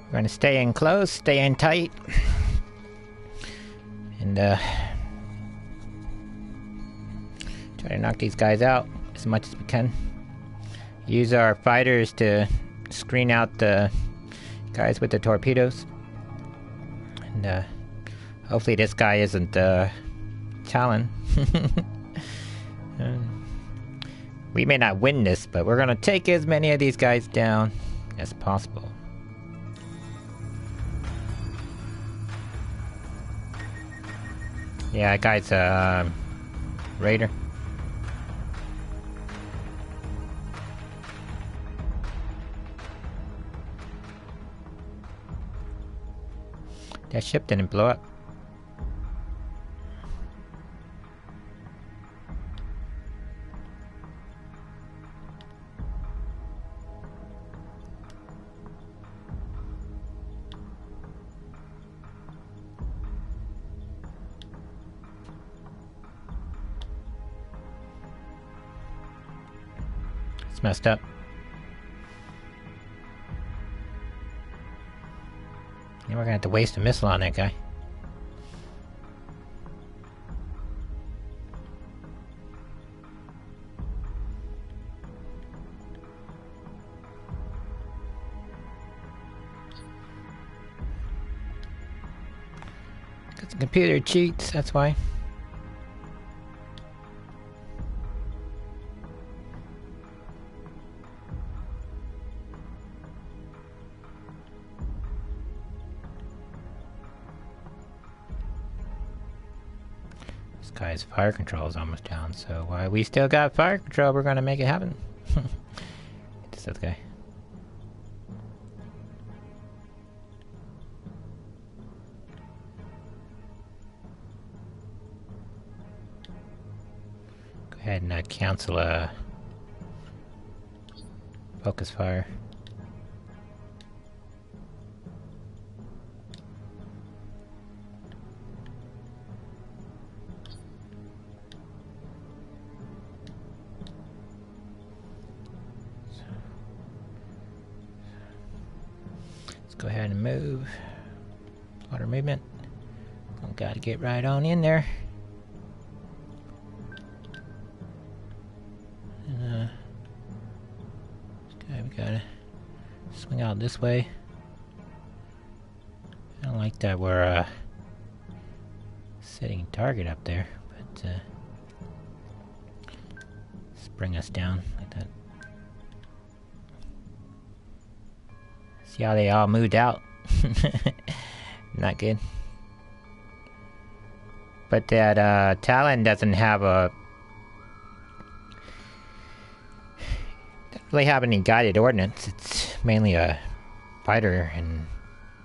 We're gonna stay in close, stay in tight, and try to knock these guys out as much as we can. Use our fighters to screen out the guys with the torpedoes, and hopefully this guy isn't Talon. We may not win this, but we're gonna take as many of these guys down as possible. Yeah, that guy's a raider. That ship didn't blow up. It's messed up. Yeah, we're gonna have to waste a missile on that guy. Got some computer cheats, that's why. Guy's fire control is almost down, so while we still got fire control, we're gonna make it happen. This other guy. Go ahead and cancel a focus fire. Let's go ahead and move. Water movement. Oh, gotta get right on in there. Okay, we gotta swing out this way. I don't like that we're setting target up there, but let's bring us down like that. See how they all moved out? Not good. But that Talon doesn't have a... doesn't really have any guided ordnance. It's mainly a fighter and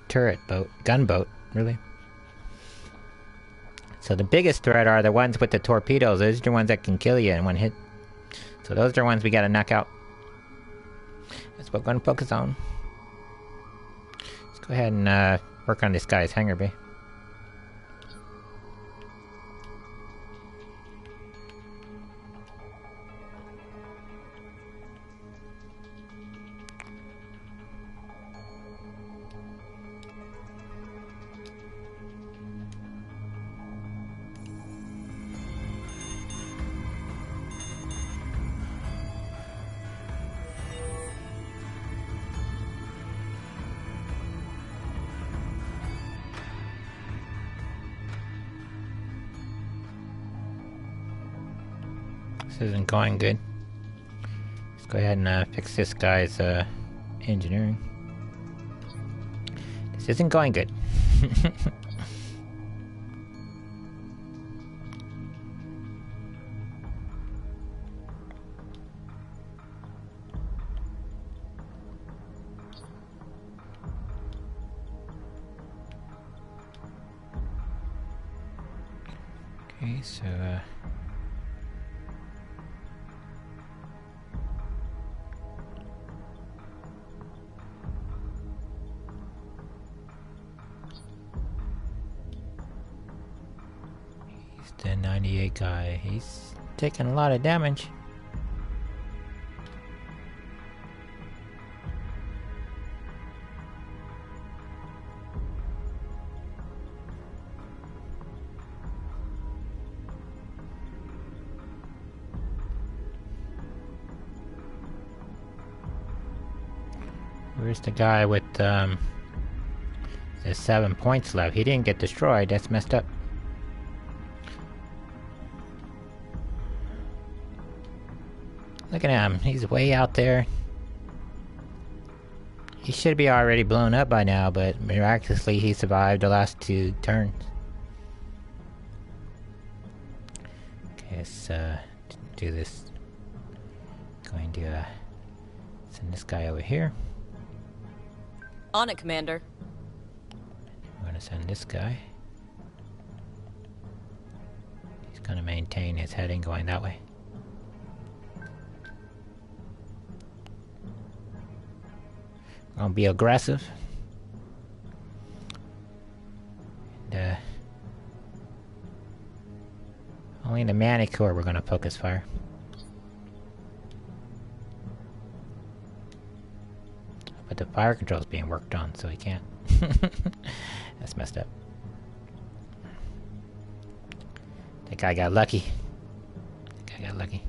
turret boat, gunboat, really. So the biggest threat are the ones with the torpedoes. Those are the ones that can kill you in one hit. So those are the ones we gotta knock out. That's what we're gonna focus on. Let's go ahead and work on this guy's hangar bay. This isn't going good. Let's go ahead and fix this guy's engineering. This isn't going good. Okay, so the 98 guy, he's taking a lot of damage. Where's the guy with the 7 points left? He didn't get destroyed. That's messed up. Look at him, he's way out there. He should be already blown up by now, but miraculously he survived the last 2 turns. Okay, let's do this. Going to send this guy over here. On it, Commander. I'm gonna send this guy. He's gonna maintain his heading going that way. Gonna be aggressive. And, only the Manicore we're gonna focus fire. But the fire control's being worked on, so he can't. That's messed up. That guy got lucky. That guy got lucky.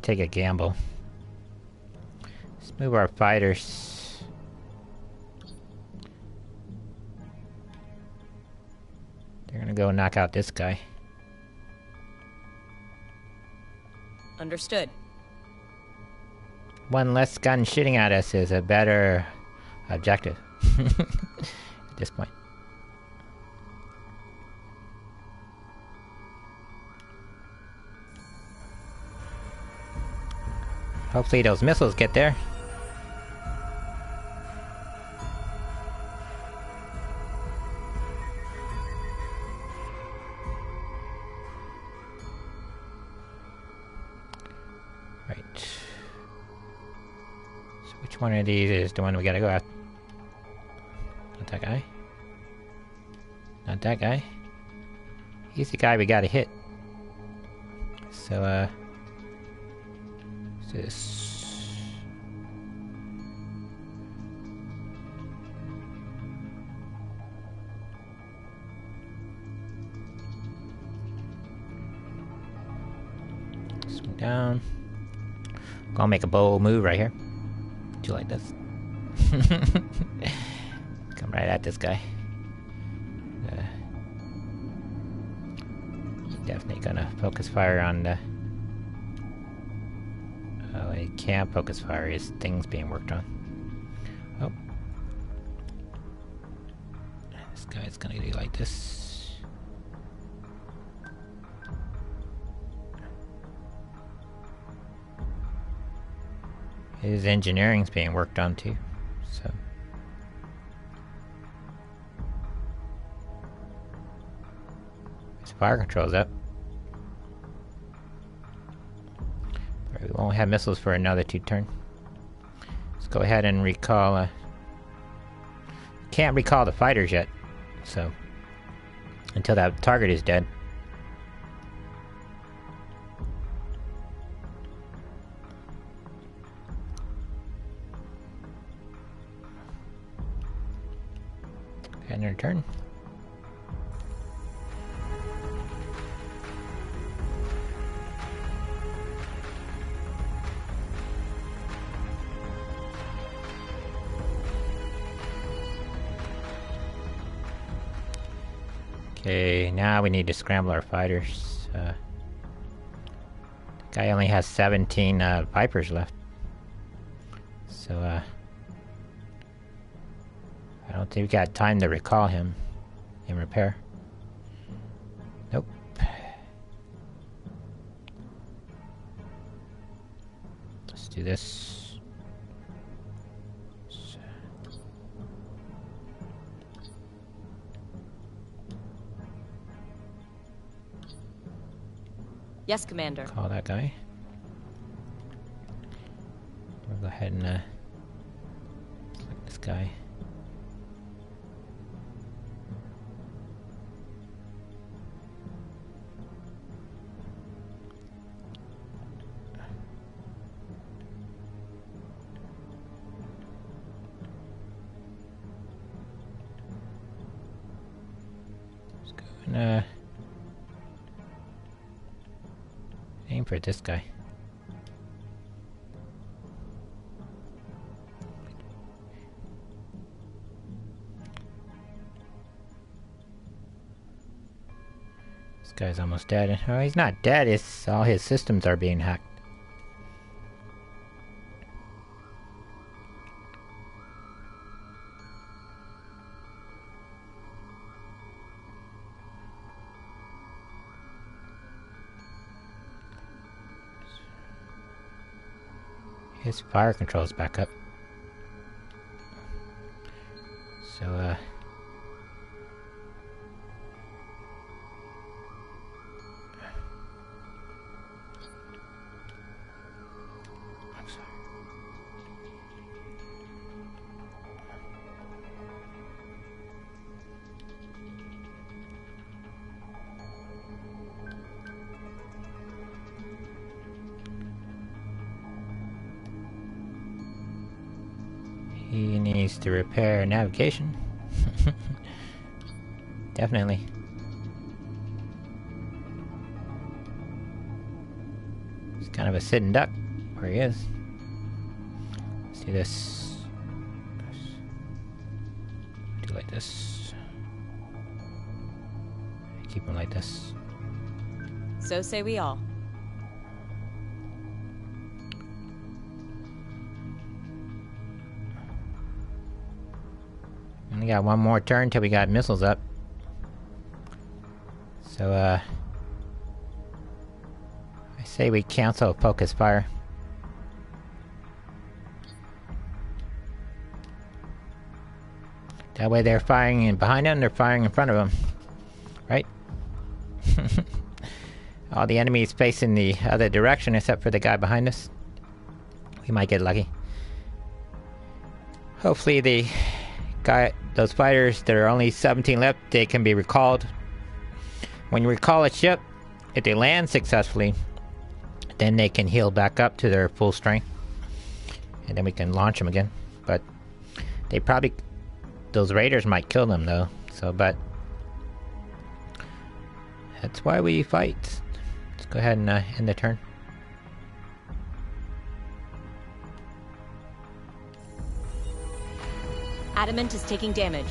Take a gamble. Let's move our fighters. They're gonna go knock out this guy. Understood. One less gun shooting at us is a better objective at this point. Hopefully those missiles get there. Which one of these is the one we gotta go after? Not that guy. Not that guy. He's the guy we gotta hit. So, what's this? Swing down. Gonna make a bold move right here. Do you like this? Come right at this guy. Definitely gonna focus fire on the... Oh, he can't focus fire. His thing's being worked on. Oh. This guy's gonna do like this. His engineering's being worked on too, so... His fire control's up. But we won't have missiles for another 2 turns. Let's go ahead and recall, can't recall the fighters yet, so... Until that target is dead. And return. Okay, now we need to scramble our fighters. The guy only has 17 Vipers left. So, I don't think we got time to recall him in repair. Nope. Let's do this. Yes, Commander. Call that guy. We'll go ahead and select this guy. Let's go and aim for this guy. This guy's almost dead. Oh, he's not dead. It's all his systems are being hacked. His fire control's back up. So, I'm sorry. He needs to repair navigation. Definitely. He's kind of a sitting duck where he is. Let's do this. Do like this. Keep him like this. So say we all. Only got one more turn till we got missiles up. So, I say we cancel focus fire. That way they're firing in behind them, they're firing in front of them. Right? All the enemies facing the other direction except for the guy behind us. We might get lucky. Hopefully those fighters, there are only 17 left, they can be recalled. When you recall a ship, if they land successfully, then they can heal back up to their full strength. And then we can launch them again. But those raiders might kill them though. But that's why we fight. Let's go ahead and end the turn. Adamant is taking damage.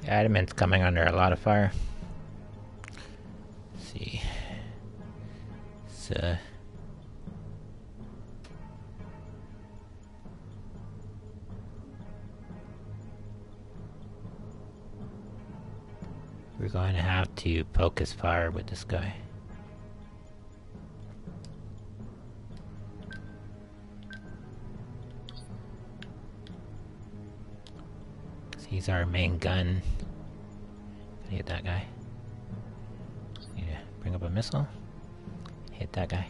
Adamant's coming under a lot of fire. Let's see. We're going to have to focus fire with this guy. He's our main gun. Gonna hit that guy. Need to bring up a missile. Hit that guy.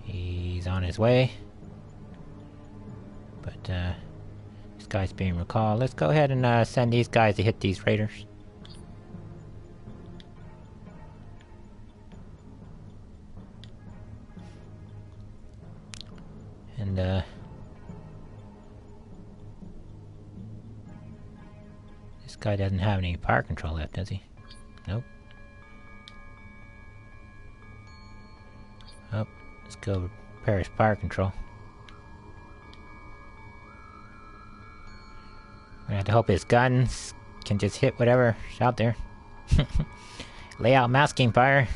He's on his way. But this guy's being recalled. Let's go ahead and send these guys to hit these raiders. And this guy doesn't have any fire control left, does he? Nope. Oh, let's go repair his fire control. We're gonna have to hope his guns can just hit whatever's out there. Lay out masking fire.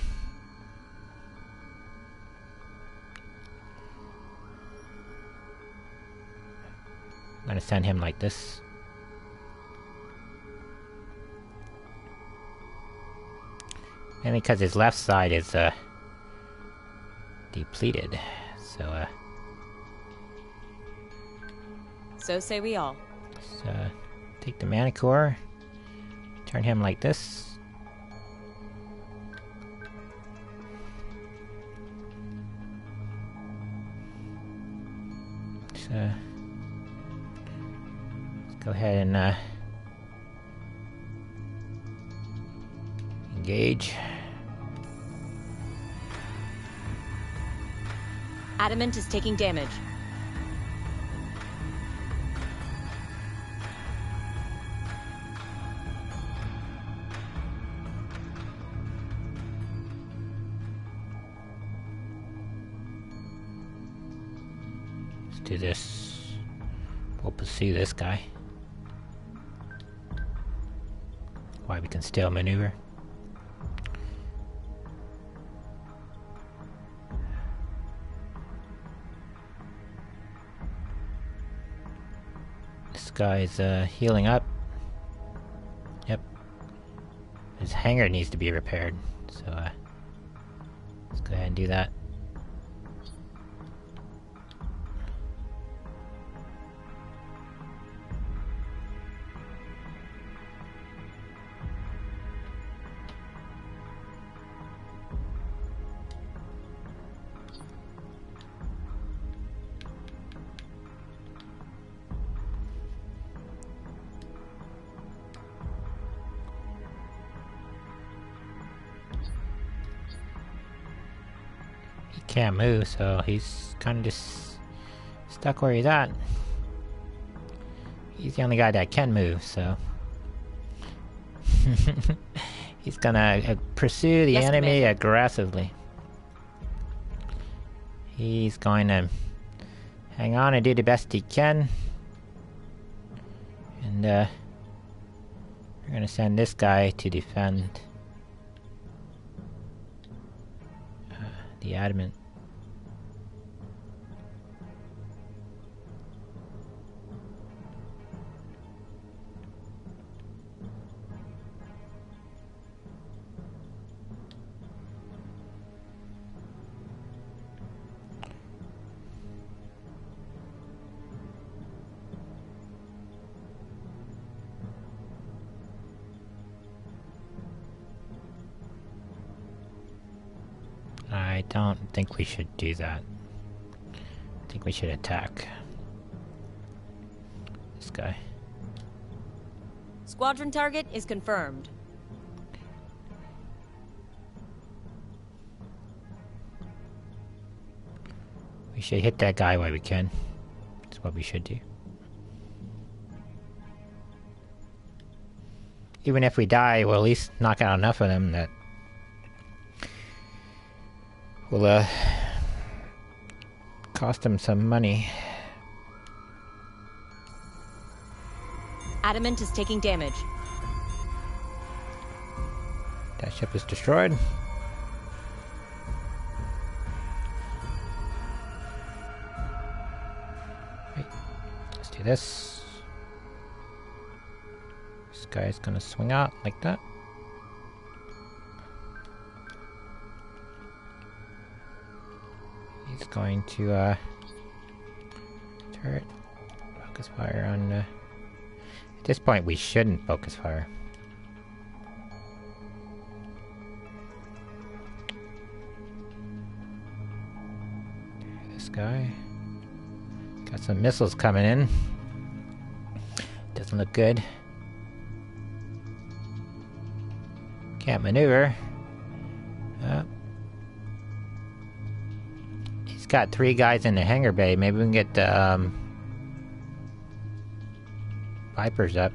I'm gonna send him like this. Mainly because his left side is depleted. So say we all. Let's take the Manicore, turn him like this. Let's go ahead and engage. Adamant is taking damage. Let's do this. We'll pursue this guy. Why we can still maneuver. This guy's healing up. Yep. His hangar needs to be repaired. So let's go ahead and do that. Can't move, so he's kind of just stuck where he's at. He's the only guy that can move, so he's gonna pursue the enemy aggressively. He's going to hang on and do the best he can, and we're gonna send this guy to defend the Adamant. don't think we should do that. I think we should attack this guy. Squadron target is confirmed. We should hit that guy while we can. That's what we should do. Even if we die, we'll at least knock out enough of them that will cost them some money. Adamant is taking damage. That ship is destroyed. Right. Let's do this. This guy's gonna swing out like that. He's going to turret. Focus fire on at this point we shouldn't focus fire. This guy got some missiles coming in. Doesn't look good. Can't maneuver. He's got 3 guys in the hangar bay. Maybe we can get the Vipers up.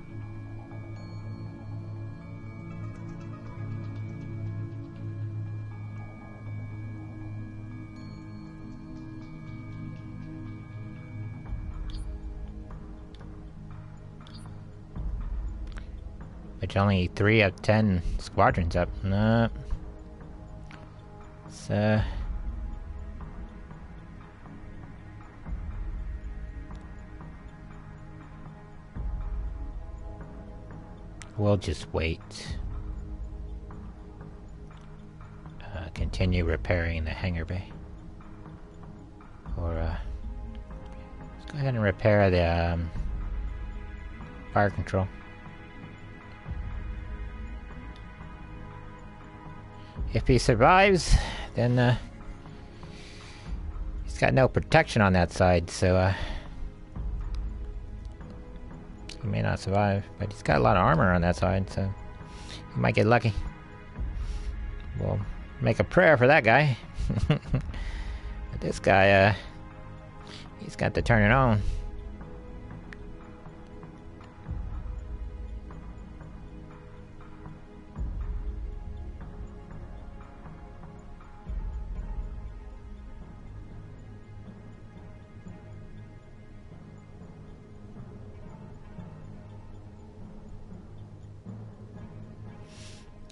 Which only 3 of 10 squadrons up. No. It's we'll just wait. Continue repairing the hangar bay. Or let's go ahead and repair the fire control. If he survives, then he's got no protection on that side, so he may not survive. But he's got a lot of armor on that side, so he might get lucky. We'll make a prayer for that guy. But this guy, he's got to turn it on.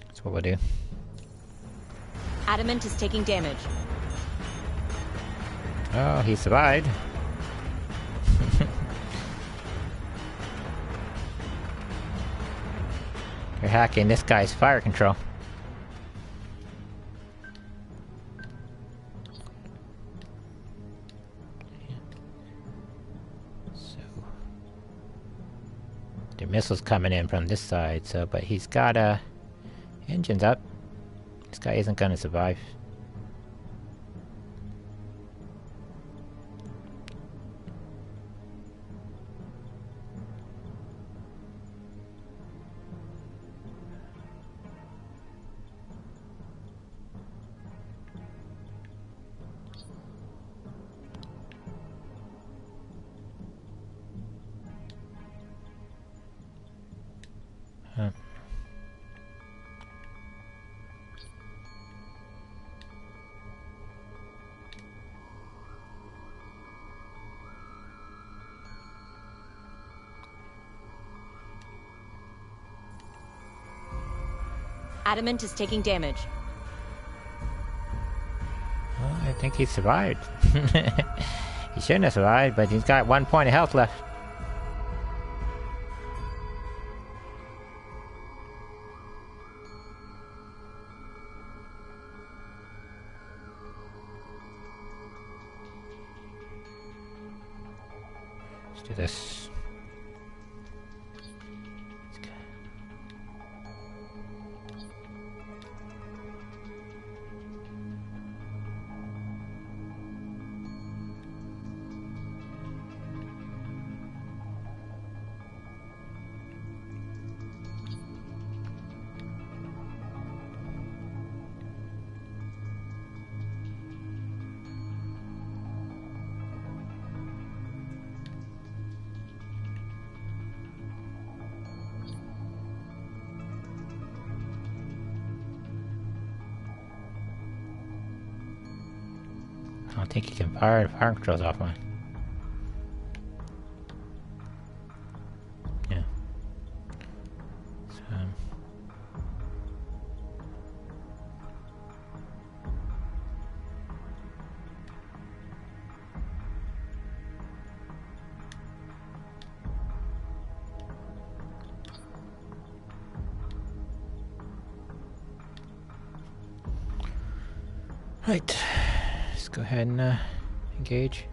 That's what we'll do. Adamant is taking damage. Oh, he survived. You're hacking this guy's fire control. So the missiles coming in from this side, so but he's got engines up. This guy isn't gonna survive. Adamant is taking damage. Well, I think he survived. He shouldn't have survived, but he's got 1 point of health left. Let's do this. don't think you can fire the fire controls off one. Yeah. So, right. Let's go ahead and engage.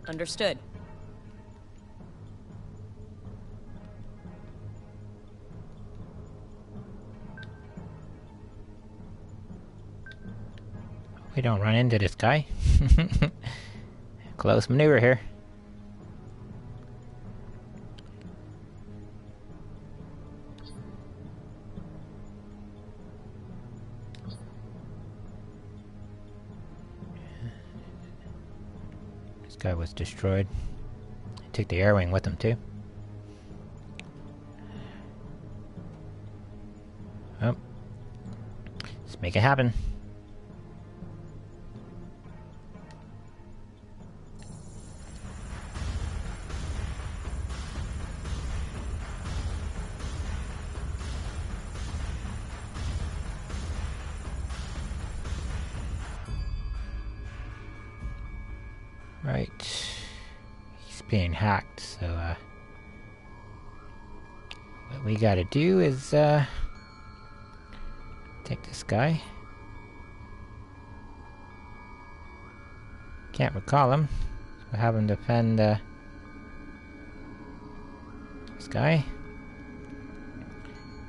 Understood. We don't run into this guy. Close maneuver here. This guy was destroyed. He took the air wing with him too. Oh. Let's make it happen. Right. He's being hacked, so what we gotta do is take this guy. Can't recall him. So we'll have him defend this guy.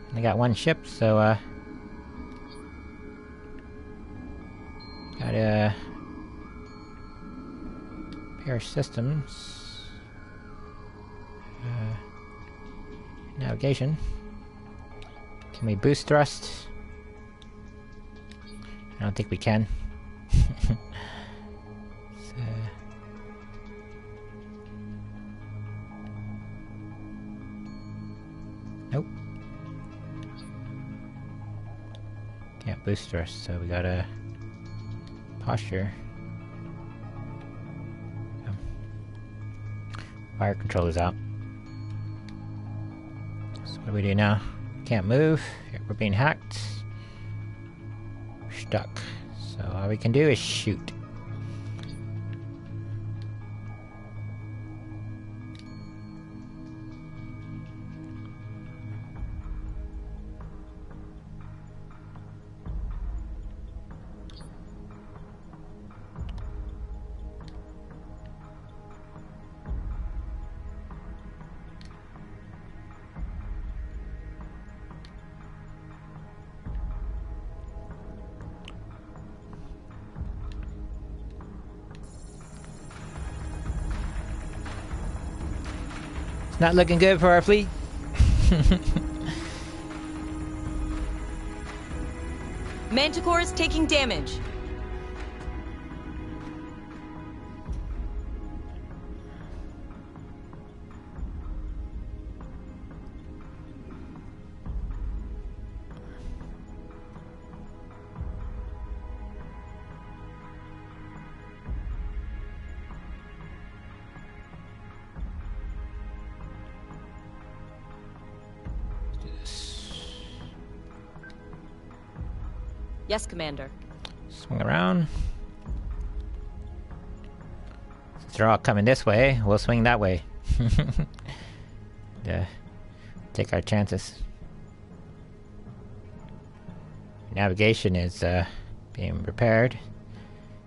And they got one ship, so gotta pair systems. Navigation. Can we boost thrust? I don't think we can. Nope. Can't boost thrust, so we gotta posture. Fire control is out. So what do we do now? Can't move. We're being hacked. We're stuck. So all we can do is shoot. It's not looking good for our fleet. Manticore is taking damage. Yes, Commander. Swing around. Since they're all coming this way, we'll swing that way. Yeah. take our chances. Navigation is being repaired.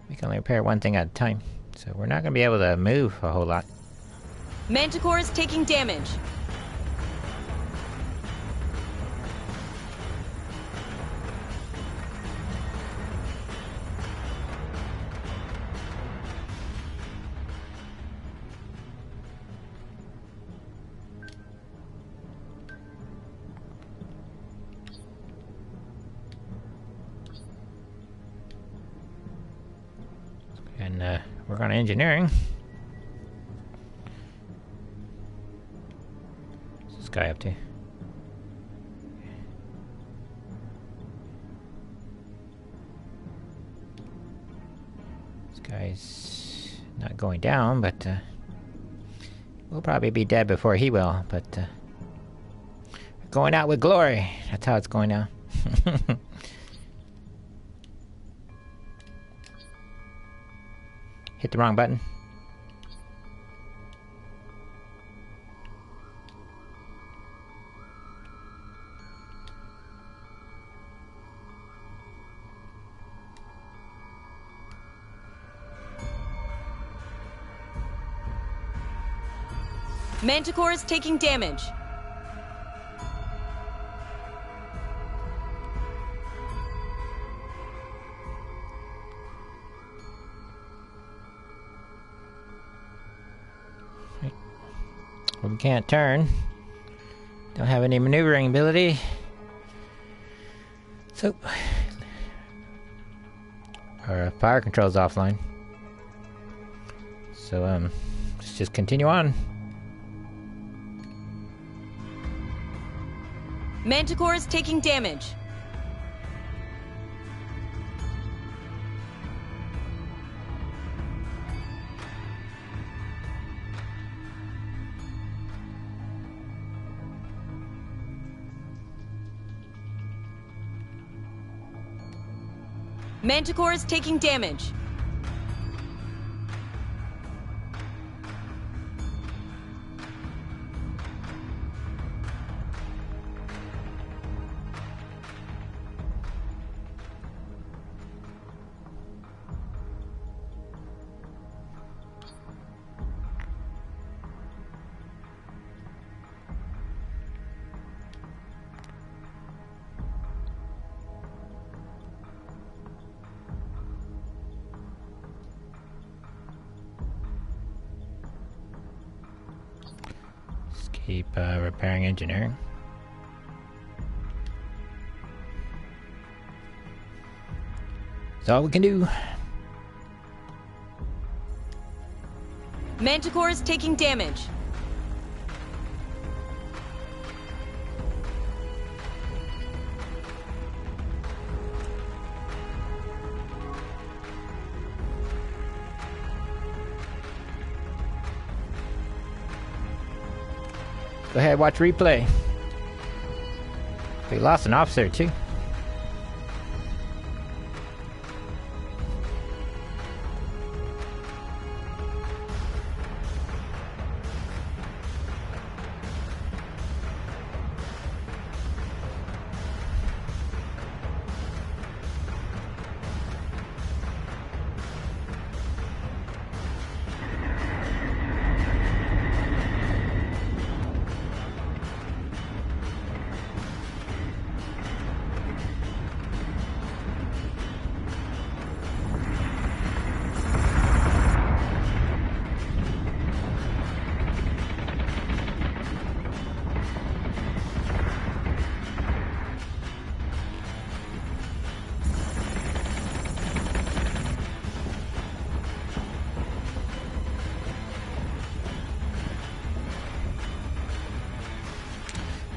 We can only repair one thing at a time, so we're not going to be able to move a whole lot. Manticore is taking damage. And work on engineering. What's this guy up to? This guy's not going down, but we'll probably be dead before he will. But going out with glory. That's how it's going now. Hit the wrong button. Manticore is taking damage. We can't turn. Don't have any maneuvering ability. So our fire control's offline. So let's just continue on. Manticore is taking damage. Manticore is taking damage. Keep repairing engineering. That's all we can do. Manticore is taking damage. Go ahead, watch replay. We lost an officer too.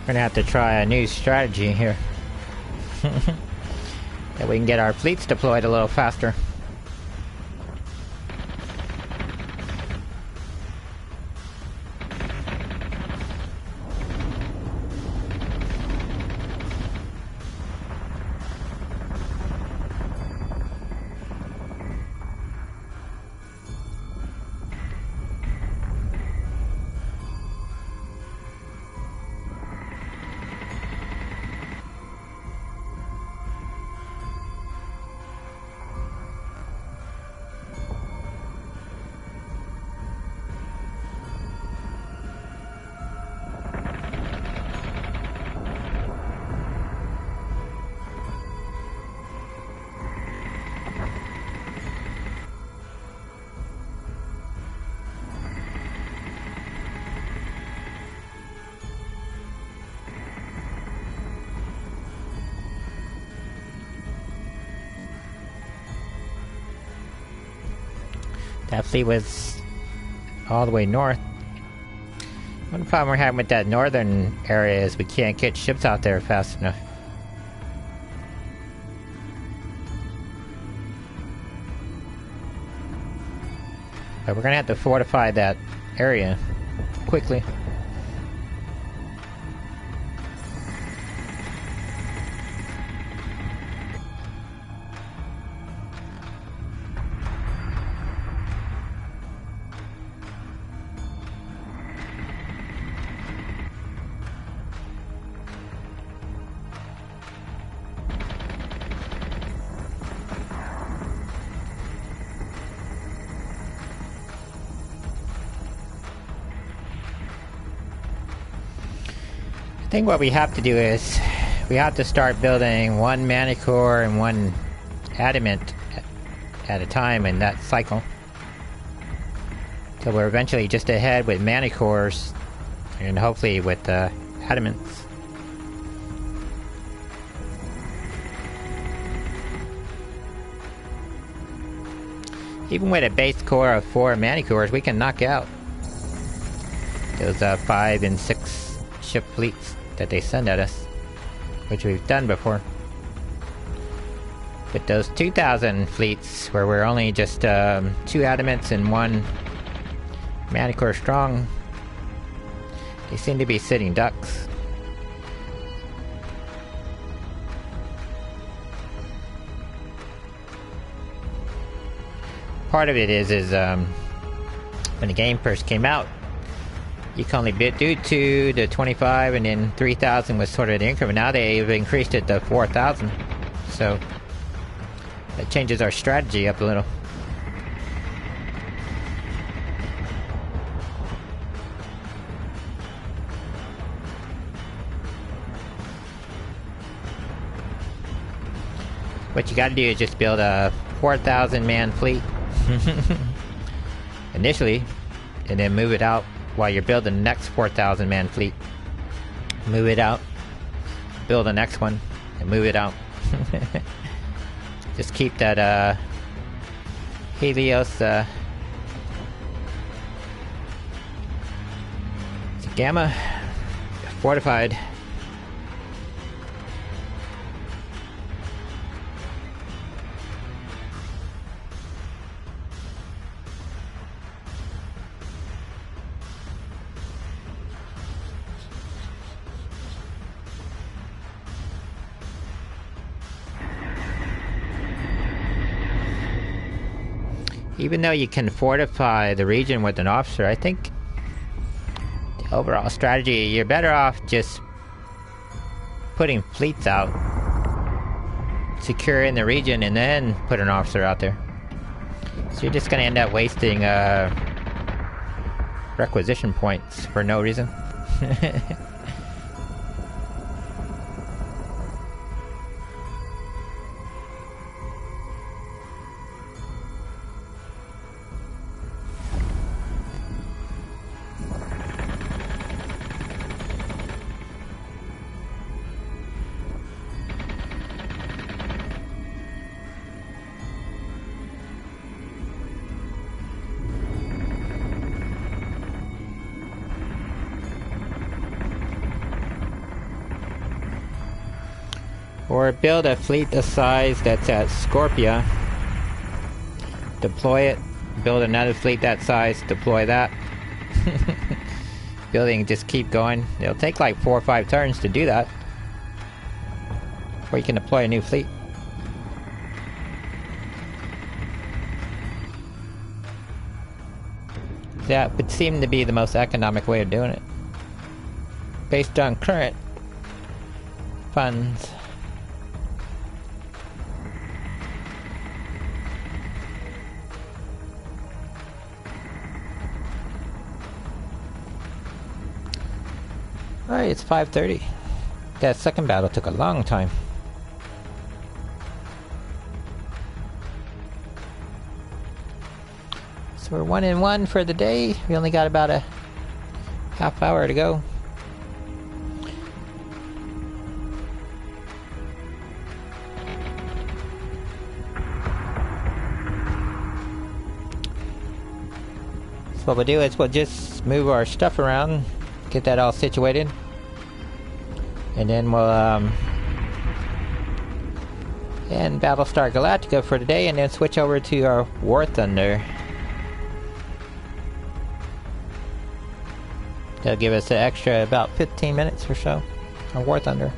We're gonna have to try a new strategy here. That we can get our fleets deployed a little faster. That fleet was all the way north. One problem we're having with that northern area is we can't get ships out there fast enough. But we're gonna have to fortify that area quickly. I think what we have to do is we have to start building one manicore and one adamant at a time in that cycle. So we're eventually just ahead with manicores and hopefully with adamants. Even with a base core of 4 manicores, we can knock out those 5 and 6 ship fleets that they send at us, which we've done before. But those 2,000 fleets, where we're only just 2 adamants and 1 manicore strong, they seem to be sitting ducks. Part of it is when the game first came out, you can only do 2 to 25, and then 3,000 was sort of the increment. Now they've increased it to 4,000, so that changes our strategy up a little. What you gotta do is just build a 4,000 man fleet initially, and then move it out while you're building the next 4,000 man fleet. Move it out, build the next one, and move it out. Just keep that Helios Gamma fortified. Even though you can fortify the region with an officer, I think the overall strategy, you're better off just putting fleets out, securing the region, and then put an officer out there. So you're just going to end up wasting requisition points for no reason. Or build a fleet the size that's at Scorpia, deploy it, build another fleet that size, deploy that. Building, just keep going. It'll take like 4 or 5 turns to do that, before you can deploy a new fleet. That would seem to be the most economic way of doing it, based on current funds. Alright, it's 5:30. That second battle took a long time. So we're 1-1 for the day. We only got about a half hour to go. what we'll do is we'll just move our stuff around, get that all situated, and then we'll end Battlestar Galactica for today, and then switch over to our War Thunder. That'll give us an extra about 15 minutes or so on War Thunder.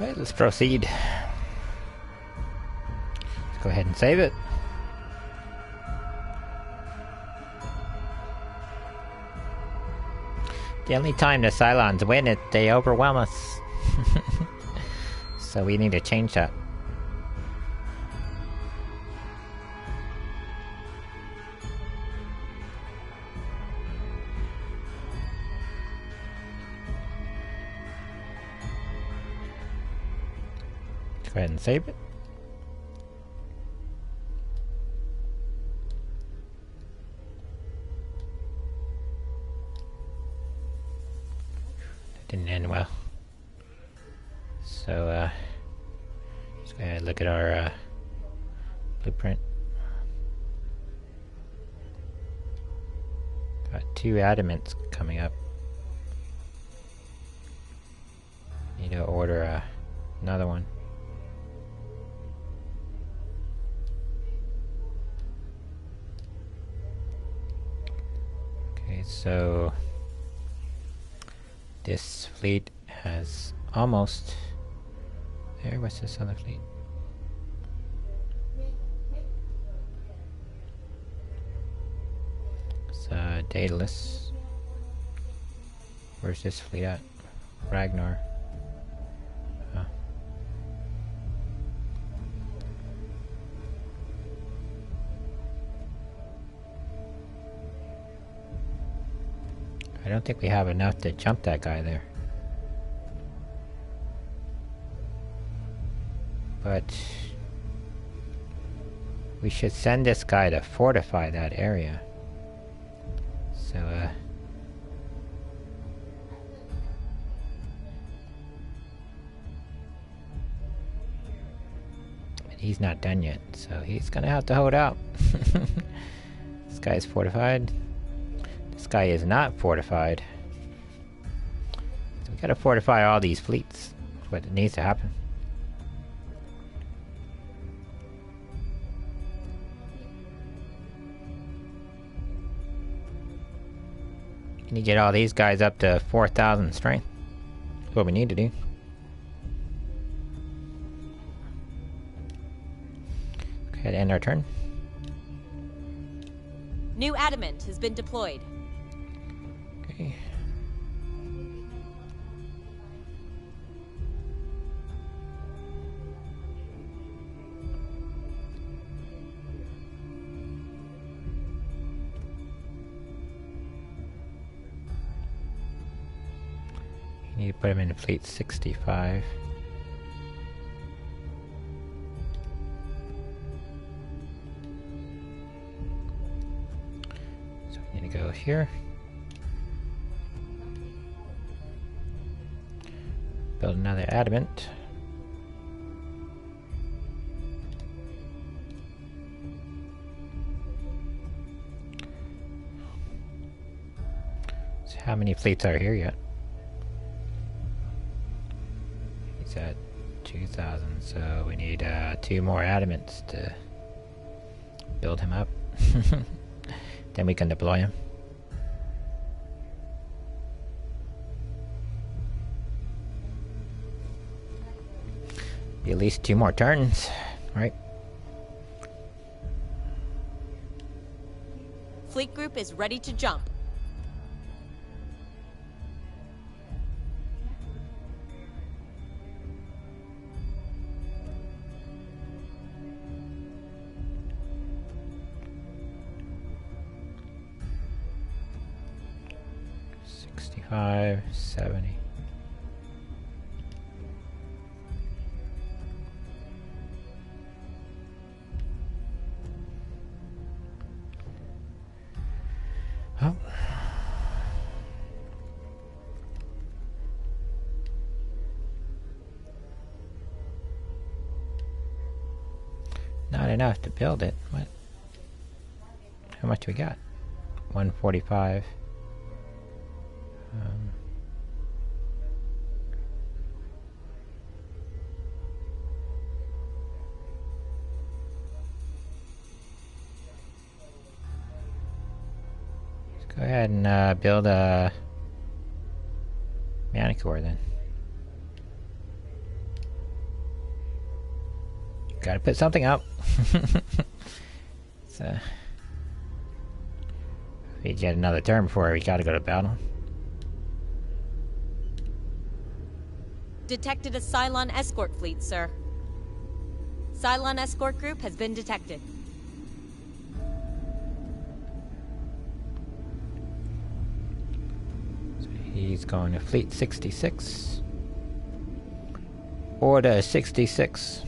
Alright, let's proceed. Let's go ahead and save it. The only time the Cylons win it, they overwhelm us. So we need to change that. Go ahead and save it. That didn't end well. So, let's go ahead and look at our blueprint. Got 2 adamants coming up. Need to order another one. So this fleet has almost there. What's this other fleet? It's Daedalus. Where's this fleet at? Ragnar. I don't think we have enough to jump that guy there. But we should send this guy to fortify that area. So, and he's not done yet, so he's gonna have to hold out. This guy is fortified. This guy is not fortified. So we gotta fortify all these fleets. That's what needs to happen. You need to get all these guys up to 4,000 strength. That's what we need to do. Go ahead and end our turn. New adamant has been deployed. Okay. You need to put him in fleet 65. go here. Build another adamant. So how many fleets are here yet? He's at 2,000, so we need 2 more adamants to build him up. Then we can deploy him. Be at least 2 more turns, right? Fleet group is ready to jump. $65, $70. Oh. Not enough to build it. What? How much we got? 145. Let's go ahead and build a Manicore then. Gotta put something up. So, we get another turn before we gotta go to battle. Detected a Cylon escort fleet, sir. Cylon escort group has been detected. So he's going to Fleet 66. Order 66.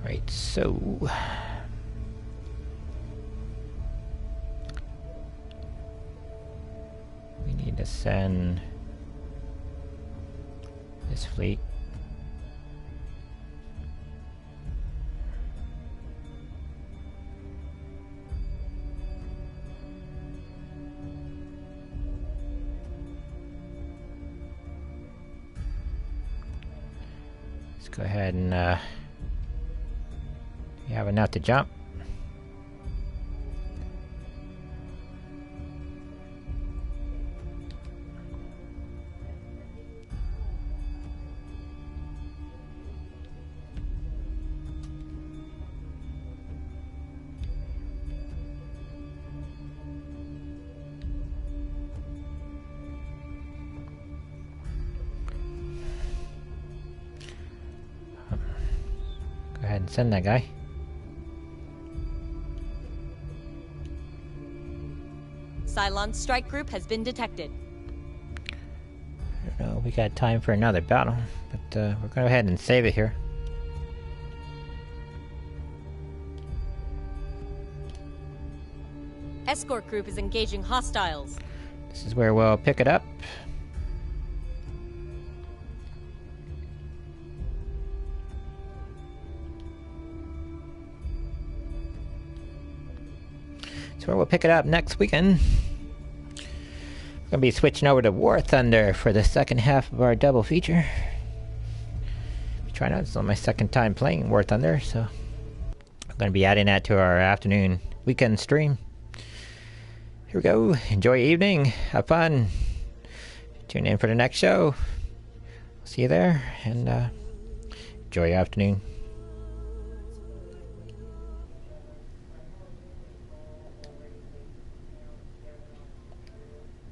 Right, so we need to send this fleet. Let's go ahead and you have enough to jump. Go ahead and send that guy. Cylon strike group has been detected. I don't know, we got time for another battle, but we're going to go ahead and save it here. Escort group is engaging hostiles. This is where we'll pick it up. It's where we'll pick it up next weekend. We're going to be switching over to War Thunder for the second half of our double feature. Trying out, it's my second time playing War Thunder, so I'm going to be adding that to our afternoon weekend stream. Here we go. Enjoy your evening. Have fun. Tune in for the next show. See you there, and enjoy your afternoon.